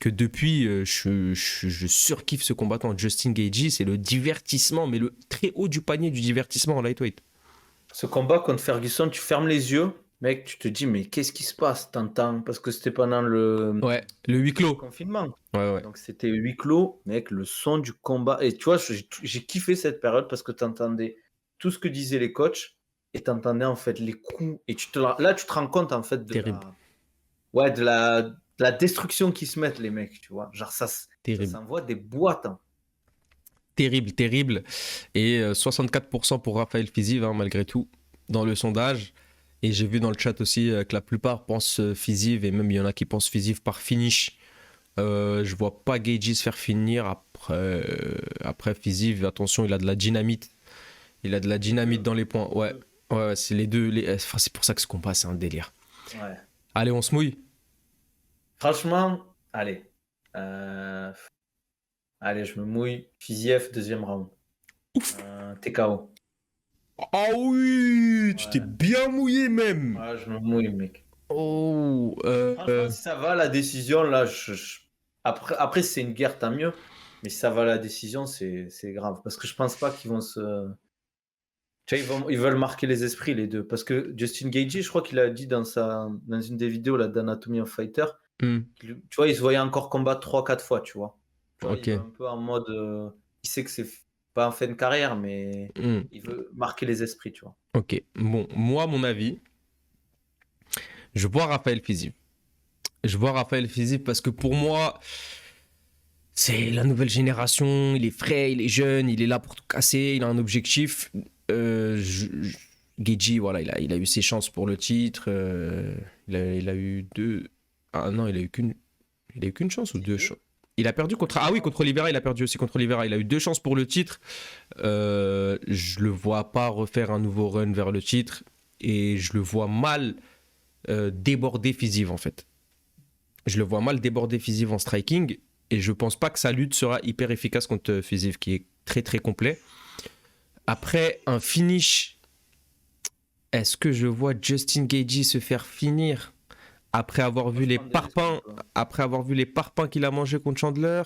que depuis, je surkiffe ce combattant. Justin Gaethje, c'est le divertissement, mais le très haut du panier du divertissement en lightweight. Ce combat contre Ferguson, tu fermes les yeux, mec, tu te dis, mais qu'est-ce qui se passe? T'entends? Parce que c'était pendant le huis clos. Confinement. Ouais. Donc c'était huis clos, mec, le son du combat. Et tu vois, j'ai kiffé cette période parce que t'entendais tout ce que disaient les coachs et t'entendais en fait les coups. Et là, tu te rends compte en fait Terrible, de la destruction qu'ils se mettent, les mecs, tu vois. Genre, ça terrible, s'envoie des boîtes. Hein. terrible, terrible. Et 64% pour Raphaël Fiziv, hein, malgré tout, dans le sondage. Et j'ai vu dans le chat aussi que la plupart pensent Fiziv, et même il y en a qui pensent Fiziv par finish. Je vois pas Gaethje se faire finir après Fiziv. Attention, il a de la dynamite. Il a de la dynamite dans les points. Ouais, ouais, c'est les deux. Enfin, c'est pour ça que ce combat, c'est un délire. Ouais. Allez, on se mouille. Franchement, allez. Allez, je me mouille. Fiziev, deuxième round. Ouf. TKO. Ah oui, tu t'es Ouais. bien mouillé même. Ouais, je me mouille, mec. Oh. Franchement, si ça va la décision, là, après si c'est une guerre, tant mieux. Mais si ça va la décision, c'est grave. Parce que je pense pas qu'ils vont se. Tu vois, ils veulent marquer les esprits, les deux. Parce que Justin Gaethje, je crois qu'il a dit dans une des vidéos là, d'Anatomy of Fighter, tu vois, il se voyait encore combattre 3-4 fois, tu vois. Tu vois, Ok. il veut un peu en mode. Il sait que c'est pas en fin de carrière, mais Hmm. il veut marquer les esprits, tu vois. Ok. Bon, moi, mon avis, je vois Raphaël Fiziv. Je vois Raphaël Fiziv parce que pour moi, c'est la nouvelle génération. Il est frais, il est jeune, il est là pour tout casser. Il a un objectif. Gaethje, voilà, il a eu ses chances pour le titre. Il a eu deux. Ah non, il a eu qu'une chance ou deux chances. Il a perdu contre. Ah oui, contre Oliveira, il a perdu aussi contre Oliveira. Il a eu deux chances pour le titre. Je le vois pas refaire un nouveau run vers le titre. Et je le vois mal déborder Fiziv en fait. Je le vois mal déborder Fiziv en striking. Et je pense pas que sa lutte sera hyper efficace contre Fiziv, qui est très très complet. Après, un finish. Est-ce que je vois Justin Gaethje se faire finir après avoir vu les parpaings, qu'il a mangé contre Chandler?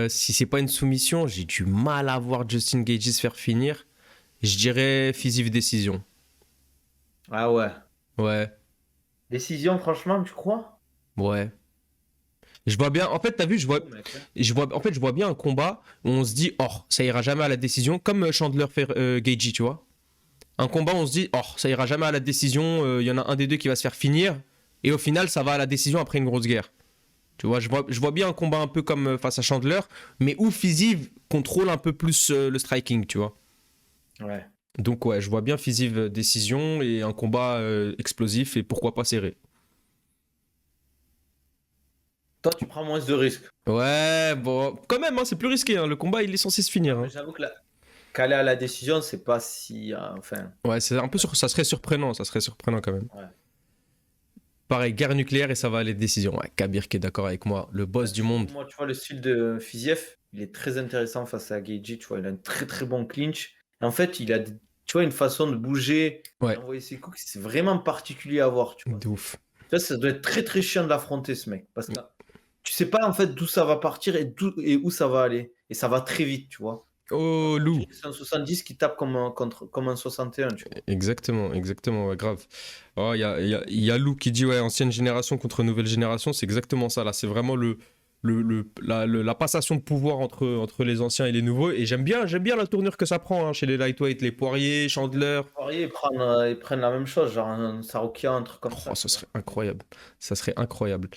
Si c'est pas une soumission, j'ai du mal à voir Justin Gaethje se faire finir. Je dirais Fiziv décision. Ah ouais. Ouais, Décision, franchement, tu crois? ouais. Je vois bien. En fait, t'as vu, Oh, mec, hein. je vois bien un combat où on se dit, oh, ça ira jamais à la décision, comme Chandler fait Gaethje, tu vois. Un combat, on se dit, oh, ça ira jamais à la décision. Il y en a un des deux qui va se faire finir, et au final, ça va à la décision après une grosse guerre. Tu vois, je vois bien un combat un peu comme face à Chandler, mais où Fiziv contrôle un peu plus le striking, tu vois. Ouais. Donc ouais, je vois bien Fiziv décision et un combat explosif et pourquoi pas serré. Toi, tu prends moins de risques. Ouais, bon, quand même, hein, c'est plus risqué. Hein, le combat, il est censé se finir. Non, mais Hein. j'avoue que qu'aller à la décision, c'est pas si. Enfin. Ouais, c'est un peu ça serait surprenant, quand même. Ouais. Pareil, guerre nucléaire et ça va aller décision. Ouais, Kabir qui est d'accord avec moi, le boss du monde. Moi, tu vois, le style de Fiziev, il est très intéressant face à Gaethje. Tu vois, il a un très très bon clinch. Et en fait, tu vois, une façon de bouger, Ouais, d'envoyer ses coups, c'est vraiment particulier à voir. Tu vois, de ouf. tu vois, ça doit être très très chiant de l'affronter, ce mec. Parce que tu sais pas en fait d'où ça va partir et où ça va aller. Et ça va très vite, tu vois. Oh, On Lou. dirait que c'est un 70 qui tape comme un 61, tu vois. Exactement, exactement, ouais, grave. Oh, il y a Lou qui dit, ouais, ancienne génération contre nouvelle génération, c'est exactement ça, là. C'est vraiment la passation de pouvoir entre les anciens et les nouveaux. Et j'aime bien la tournure que ça prend hein, chez les lightweight, les Poirier, Chandler. Poirier, ils prennent la même chose, genre un Saroukia, un truc comme Oh, ça. ça Tu vois. serait incroyable. Ça serait incroyable.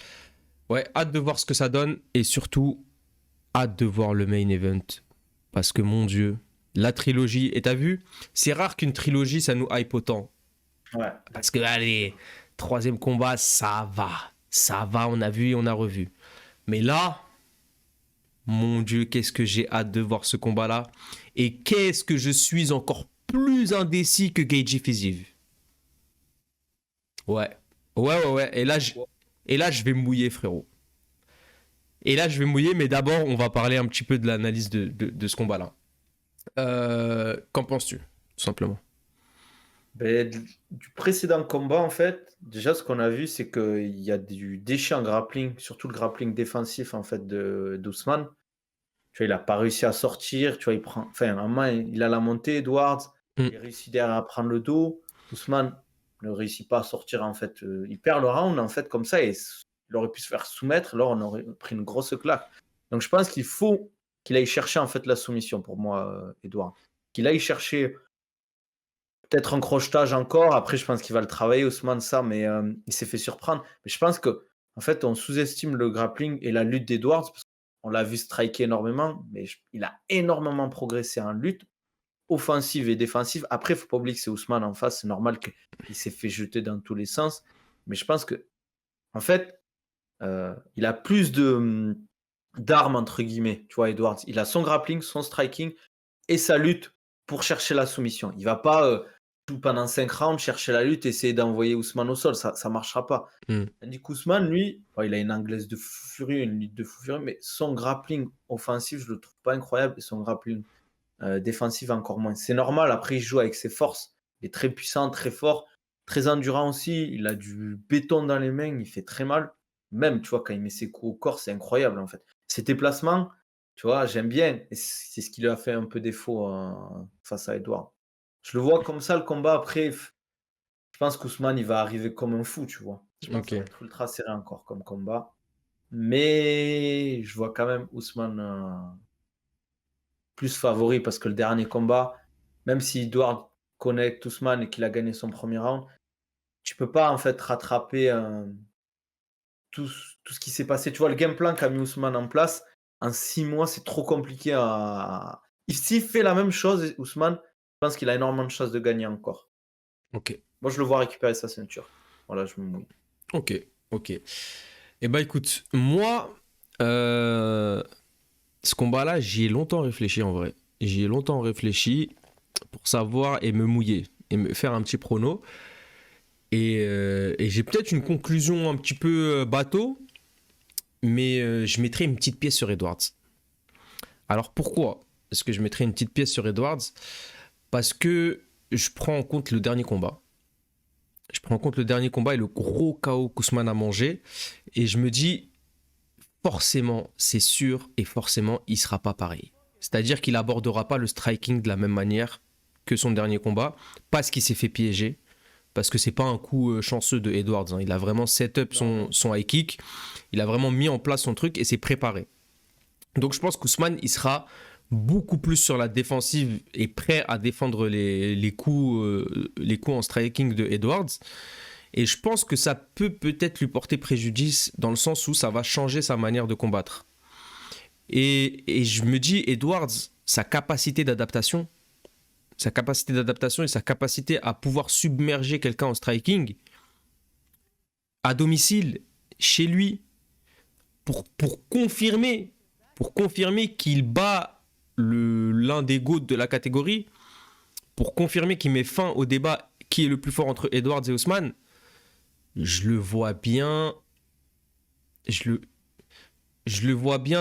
Ouais, hâte de voir ce que ça donne et surtout, hâte de voir le main event. Parce que mon Dieu, la trilogie, et t'as vu, c'est rare qu'une trilogie, ça nous hype autant. Ouais. Parce que, allez, troisième combat, ça va. Ça va, on a vu et on a revu. Mais là, mon Dieu, qu'est-ce que j'ai hâte de voir ce combat-là. Et qu'est-ce que je suis encore plus indécis que Gaethje Fiziv. Ouais. Ouais. Et là, je vais me mouiller, frérot. Et là, je vais mouiller, mais d'abord, on va parler un petit peu de l'analyse de ce combat-là. Qu'en penses-tu, tout simplement? Ben, du précédent combat, en fait, déjà, ce qu'on a vu, c'est qu'il y a du déchet en grappling, surtout le grappling défensif, en fait, d'Ousmane. Tu vois, il n'a pas réussi à sortir. Tu vois, il prend, enfin, à un moment, il a la montée, Edwards. Mm. Il réussit derrière à prendre le dos. Ousmane ne réussit pas à sortir, en fait. Il perd le round, en fait, comme ça. Et il aurait pu se faire soumettre. Là, on aurait pris une grosse claque. Donc, je pense qu'il faut qu'il aille chercher en fait la soumission pour moi, Edouard. Qu'il aille chercher peut-être un crochetage encore. Après, je pense qu'il va le travailler, Ousmane, ça, mais il s'est fait surprendre. Mais je pense que en fait, on sous-estime le grappling et la lutte d'Edwards parce qu'on l'a vu striker énormément, mais il a énormément progressé en lutte offensive et défensive. Après, il ne faut pas oublier que c'est Ousmane en face. C'est normal qu'il s'est fait jeter dans tous les sens. Mais je pense que, en fait, il a plus d'armes, entre guillemets, tu vois, Edwards. Il a son grappling, son striking et sa lutte pour chercher la soumission. Il ne va pas tout pendant 5 rounds chercher la lutte, essayer d'envoyer Ousmane au sol. Ça ne marchera pas. Tandis qu'Ousmane, lui, il a une anglaise de fou furieux, une lutte de fou furieux, mais son grappling offensif, je ne le trouve pas incroyable, et son grappling défensif encore moins. C'est normal, après, il joue avec ses forces. Il est très puissant, très fort, très endurant aussi. Il a du béton dans les mains, il fait très mal. Même, tu vois, quand il met ses coups au corps, c'est incroyable, en fait. Ses déplacements, tu vois, j'aime bien. Et c'est ce qui lui a fait un peu défaut face à Edouard. Je le vois comme ça, le combat. Après, je pense qu'Ousmane, il va arriver comme un fou, tu vois. Je pense que ça va être ultra serré encore comme combat. Mais je vois quand même Ousmane plus favori parce que le dernier combat, même si Edouard connecte Ousmane et qu'il a gagné son premier round, tu peux pas en fait rattraper tout ce qui s'est passé. Tu vois, le game plan qu'a mis Ousmane en place, en 6 mois, c'est trop compliqué à. S'il fait la même chose, Ousmane, je pense qu'il a énormément de chances de gagner encore. Ok. Moi, je le vois récupérer sa ceinture. Voilà, je me mouille. Ok. Eh ben écoute, moi, ce combat-là, j'y ai longtemps réfléchi en vrai. J'y ai longtemps réfléchi pour savoir et me mouiller et me faire un petit prono. Et j'ai peut-être une conclusion un petit peu bateau, mais je mettrai une petite pièce sur Edwards. Alors pourquoi est-ce que je mettrai une petite pièce sur Edwards? Parce que je prends en compte le dernier combat. Je prends en compte le dernier combat et le gros KO qu'Ousmane a mangé. Et je me dis, forcément, c'est sûr, et forcément, il ne sera pas pareil. C'est-à-dire qu'il n'abordera pas le striking de la même manière que son dernier combat, parce qu'il s'est fait piéger, parce que c'est pas un coup chanceux de Edwards. Hein. Il a vraiment set up son high kick, il a vraiment mis en place son truc et s'est préparé. Donc je pense qu'Ousmane, il sera beaucoup plus sur la défensive et prêt à défendre les coups en striking de Edwards. Et je pense que ça peut peut-être lui porter préjudice dans le sens où ça va changer sa manière de combattre. Et je me dis, Edwards, sa capacité d'adaptation et sa capacité à pouvoir submerger quelqu'un en striking, à domicile, chez lui, pour confirmer qu'il bat l'un des GOAT de la catégorie, pour confirmer qu'il met fin au débat qui est le plus fort entre Edwards et Ousmane, je le vois bien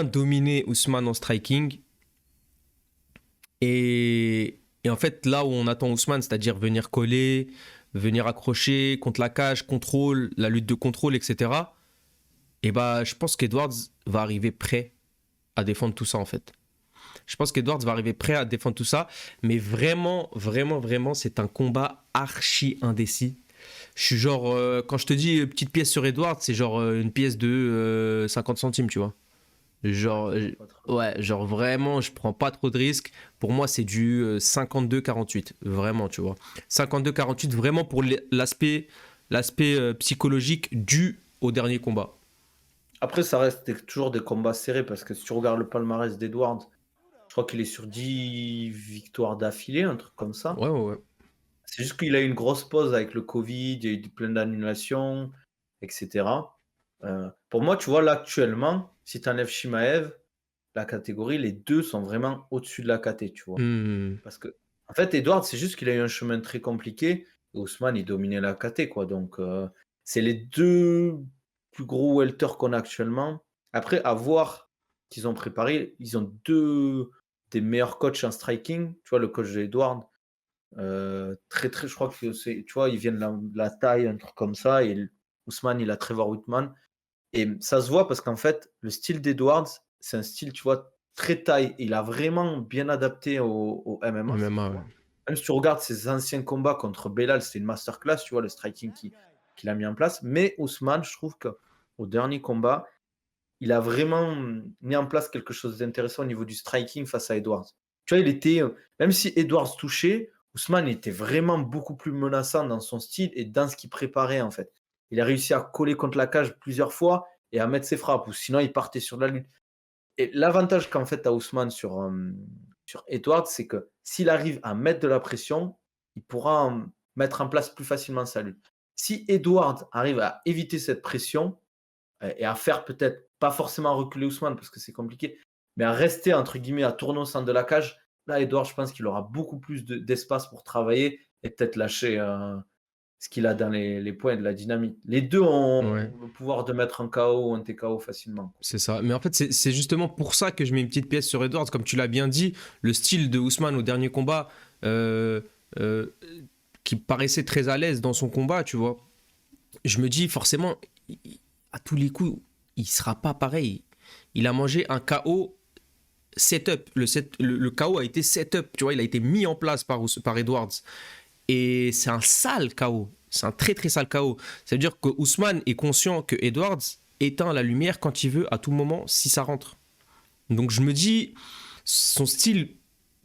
dominer Ousmane en striking. Et en fait, là où on attend Ousmane, c'est-à-dire venir coller, venir accrocher contre la cage, contrôle, la lutte de contrôle, etc. Et bah, je pense qu'Edwards va arriver prêt à défendre tout ça, en fait. Je pense qu'Edwards va arriver prêt à défendre tout ça. Mais vraiment, c'est un combat archi indécis. Je suis genre, quand je te dis petite pièce sur Edwards, c'est genre une pièce de 50 centimes, tu vois. Genre, genre vraiment, je prends pas trop de risques. Pour moi, c'est du 52-48, vraiment, tu vois. 52-48, vraiment pour l'aspect psychologique dû au dernier combat. Après, ça reste toujours des combats serrés parce que si tu regardes le palmarès d'Edwards, je crois qu'il est sur 10 victoires d'affilée, un truc comme ça. Ouais. C'est juste qu'il a eu une grosse pause avec le Covid, il y a eu plein d'annulations, etc. Pour moi, tu vois, là, actuellement, si tu enlèves Shimaev, la catégorie, les deux sont vraiment au-dessus de la KT, tu vois. Parce que, en fait, Edward, c'est juste qu'il a eu un chemin très compliqué. Et Ousmane, il dominait la KT, quoi. Donc, c'est les deux plus gros welters qu'on a actuellement. Après, à voir qu'ils ont préparé, ils ont deux des meilleurs coachs en striking. Tu vois, le coach de Edward, je crois que c'est, tu vois, ils viennent de la taille, un truc comme ça. Et Ousmane, il a Trevor Whitman. Et ça se voit parce qu'en fait, le style d'Edwards, c'est un style, tu vois, très taille. Il a vraiment bien adapté au MMA. MMA, ouais. Même si tu regardes ses anciens combats contre Belal, c'était une masterclass, tu vois, le striking qu'il a mis en place. Mais Ousmane, je trouve qu'au dernier combat, il a vraiment mis en place quelque chose d'intéressant au niveau du striking face à Edwards. Tu vois, il était, même si Edwards touchait, Ousmane était vraiment beaucoup plus menaçant dans son style et dans ce qu'il préparait, en fait. Il a réussi à coller contre la cage plusieurs fois et à mettre ses frappes, ou sinon il partait sur la lutte. Et l'avantage qu'en fait a Ousmane sur Edwards, c'est que s'il arrive à mettre de la pression, il pourra mettre en place plus facilement sa lutte. Si Edwards arrive à éviter cette pression et à faire peut-être pas forcément reculer Ousmane parce que c'est compliqué, mais à rester entre guillemets à tourner au centre de la cage, là Edwards, je pense qu'il aura beaucoup plus d'espace pour travailler et peut-être lâcher ce qu'il a dans les points de la dynamite. Les deux Ouais, ont le pouvoir de mettre un KO ou un TKO facilement. c'est ça. Mais en fait, c'est justement pour ça que je mets une petite pièce sur Edwards. Comme tu l'as bien dit, le style de Ousmane au dernier combat, euh, euh, qui paraissait très à l'aise dans son combat, tu vois. Je me dis, forcément, à tous les coups, il sera pas pareil. Il a mangé un KO setup. Le KO a été setup, tu vois. Il a été mis en place par Edwards. Et c'est un sale KO. C'est un très très sale KO. Ça veut dire que Ousmane est conscient que Edwards éteint la lumière quand il veut, à tout moment, si ça rentre. Donc je me dis, son style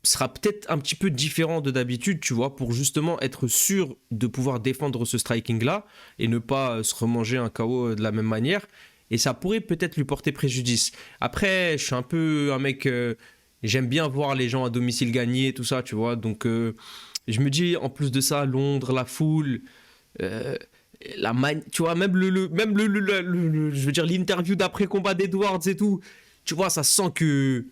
sera peut-être un petit peu différent de d'habitude, tu vois, pour justement être sûr de pouvoir défendre ce striking-là et ne pas se remanger un KO de la même manière. Et ça pourrait peut-être lui porter préjudice. Après, je suis un peu un mec... j'aime bien voir les gens à domicile gagner, tout ça, tu vois. Donc, je me dis, en plus de ça, Londres, la foule, euh, tu vois, même je veux dire, l'interview d'après-combat d'Edwards et tout, tu vois, ça sent que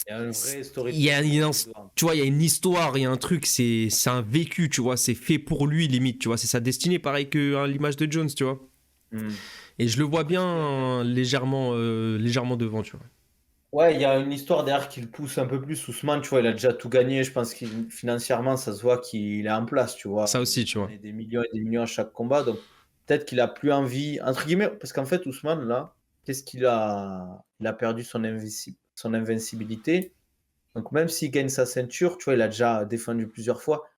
Il y a un vrai il y a, il y a storytelling. tu vois, il y a une histoire, il y a un truc, c'est un vécu, tu vois, c'est fait pour lui limite, tu vois, c'est sa destinée, pareil que l'image de Jones, tu vois. Hmm. Et je le vois bien Ouais, légèrement devant, tu vois. ouais, il y a une histoire derrière qui le pousse un peu plus. Ousmane, tu vois, il a déjà tout gagné. Je pense que financièrement, ça se voit qu'il est en place, tu vois. Ça Il aussi, tu vois. gagne des millions et des millions à chaque combat. Donc, peut-être qu'il a plus envie, entre guillemets, parce qu'en fait, Ousmane, là, qu'est-ce qu'il a? Il a perdu son invincibilité. Donc, même s'il gagne sa ceinture, tu vois, il a déjà défendu plusieurs fois.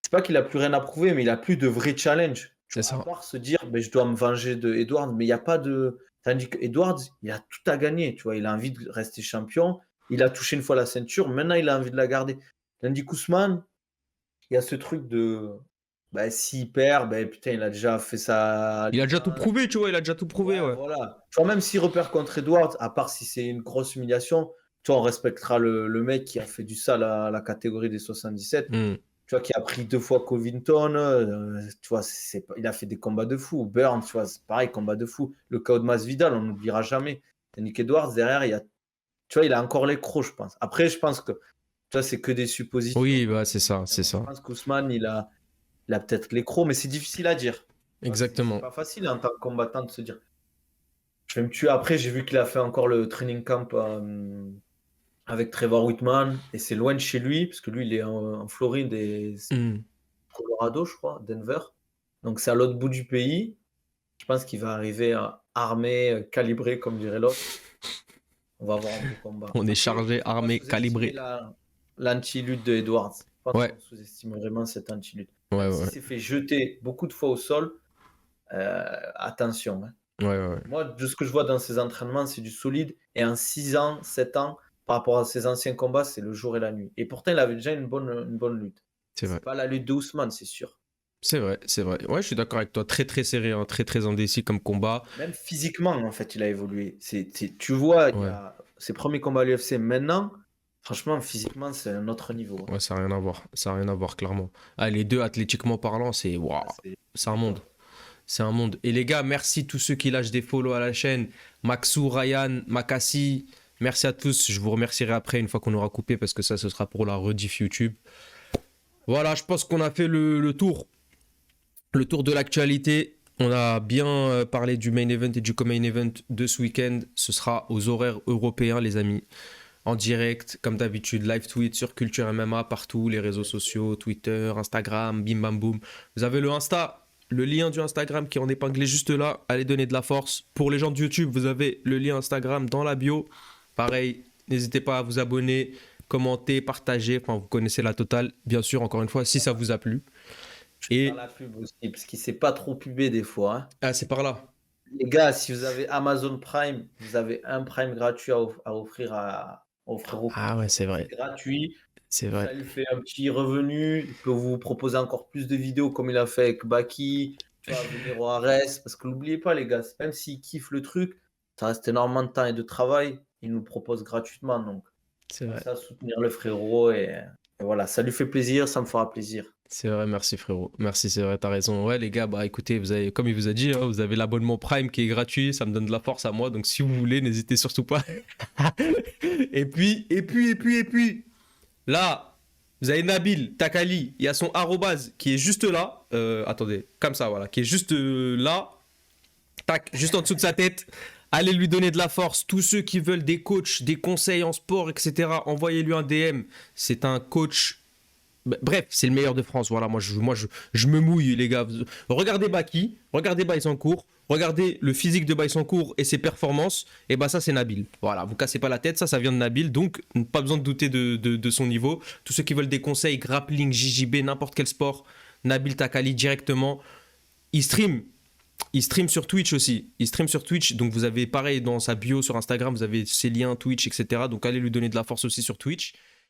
C'est pas qu'il a plus rien à prouver, mais il a plus de vrai challenge. Tu C'est vois, à ça. part se dire, ben, je dois me venger de Edwards, mais il n'y a pas de. Tandis que Edwards, il a tout à gagner. Tu vois, il a envie de rester champion. Il a touché une fois la ceinture. Maintenant, il a envie de la garder. Tandis qu'Ousmane, il y a ce truc de. Ben, s'il perd, ben, putain, il a déjà fait sa Il a déjà tout licence. prouvé, tu vois, il a déjà tout prouvé, Ouais, ouais. voilà. Tu vois, même s'il repère contre Edwards, à part si c'est une grosse humiliation, toi, on respectera le mec qui a fait du sale à la catégorie des 77. Hmm. Tu vois, qui a pris 2 fois Covington, tu vois, il a fait des combats de fou. Burns, tu vois, c'est pareil, combat de fou. Le KO de Masvidal, on n'oubliera jamais. Et Nick Edwards, derrière, tu vois, il a encore les crocs, je pense. Après, je pense que, tu vois, c'est que des suppositions. Oui, Hein. bah, c'est ça, c'est Je ça. pense qu'Ousmane, il a peut-être les crocs, mais c'est difficile à dire. Tu vois, c'est Exactement. pas facile en tant que combattant de se dire, je vais me tuer. Après, j'ai vu qu'il a fait encore le training camp avec Trevor Whitman, et c'est loin de chez lui, parce que lui, il est en Floride et Hmm. Colorado, je crois, Denver. Donc c'est à l'autre bout du pays. Je pense qu'il va arriver armé, calibré, comme dirait l'autre. On va avoir un beau combat. On est Après, il chargé, ne faut pas armé, sous-estimer calibré. l'anti-lutte de Edwards. Je pense Ouais, qu'on sous-estime vraiment cette anti-lutte. ouais, Même ouais, s'il s'est fait jeter beaucoup de fois au sol, attention. Hein. ouais, ouais, ouais. Moi, de ce que je vois dans ses entraînements, c'est du solide. Et en 6 ans, 7 ans, par rapport à ses anciens combats, c'est le jour et la nuit. Et pourtant, il avait déjà une bonne lutte. C'est vrai. C'est pas la lutte de Ousmane, c'est sûr. C'est vrai, c'est vrai. Ouais, je suis d'accord avec toi. Très, très serré, hein, très, très indécis comme combat. Même physiquement, en fait, il a évolué. Tu vois, il y Ouais, a ses premiers combats à l'UFC maintenant, franchement, physiquement, c'est un autre niveau. Hein. ouais, ça n'a rien à voir. Ça n'a rien à voir, clairement. Ah, les deux, athlétiquement parlant, c'est waouh, Ah, c'est un monde. C'est un monde. Et les gars, merci tous ceux qui lâchent des follow à la chaîne. Maxou, Ryan, Makassi. Merci à tous. Je vous remercierai après une fois qu'on aura coupé parce que ça, ce sera pour la rediff YouTube. Voilà, je pense qu'on a fait le tour. Le tour de l'actualité. On a bien parlé du main event et du co-main event de ce week-end. Ce sera aux horaires européens, les amis. En direct, comme d'habitude, live tweet sur Culture MMA partout, les réseaux sociaux, Twitter, Instagram, bim bam boum. Vous avez le Insta, le lien du Instagram qui est en épinglé juste là. Allez donner de la force. Pour les gens de YouTube, vous avez le lien Instagram dans la bio. Pareil, n'hésitez pas à vous abonner, commenter, partager. Enfin, vous connaissez la totale, bien sûr, encore une fois, si ça vous a plu. Je vais faire Et la pub aussi, parce qu'il ne sait pas trop pubé des fois. Hein. ah, c'est par là. Les gars, si vous avez Amazon Prime, vous avez un Prime gratuit à offrir au frérot. Ah ouais, c'est C'est vrai. gratuit. C'est Ça vrai. lui fait un petit revenu. Il peut vous proposer encore plus de vidéos comme il a fait avec Baki. Tu vois, venir au RS. Parce que n'oubliez pas, les gars, même s'il kiffe le truc, ça reste énormément de temps et de travail. Il nous le propose gratuitement. Donc, C'est vrai. pensez à soutenir le frérot. Et voilà, ça lui fait plaisir, ça me fera plaisir. C'est vrai, merci frérot. Merci, c'est vrai, t'as raison. Ouais, les gars, bah écoutez, vous avez, comme il vous a dit, hein, vous avez l'abonnement Prime qui est gratuit, ça me donne de la force à moi, donc si vous voulez, n'hésitez surtout pas. Et puis, là, vous avez Nabil Takali, il y a son arrobase qui est juste là. Attendez, comme ça, voilà, qui est juste là. Tac, juste en dessous de sa tête. Allez lui donner de la force. Tous ceux qui veulent des coachs, des conseils en sport, etc., envoyez-lui un DM. C'est un coach. Bref, c'est le meilleur de France. Voilà, je me mouille, les gars. Regardez Baki, regardez Baïsancourt, regardez le physique de Baïsancourt et ses performances. Et bah, ça, c'est Nabil. Voilà, vous cassez pas la tête, ça vient de Nabil. Donc, pas besoin de douter de son niveau. Tous ceux qui veulent des conseils, grappling, JJB, n'importe quel sport, Nabil Takali directement. Il stream. Il stream sur Twitch aussi. Il stream sur Twitch. Donc, vous avez pareil dans sa bio sur Instagram, vous avez ses liens Twitch, etc. Donc, allez lui donner de la force aussi sur Twitch.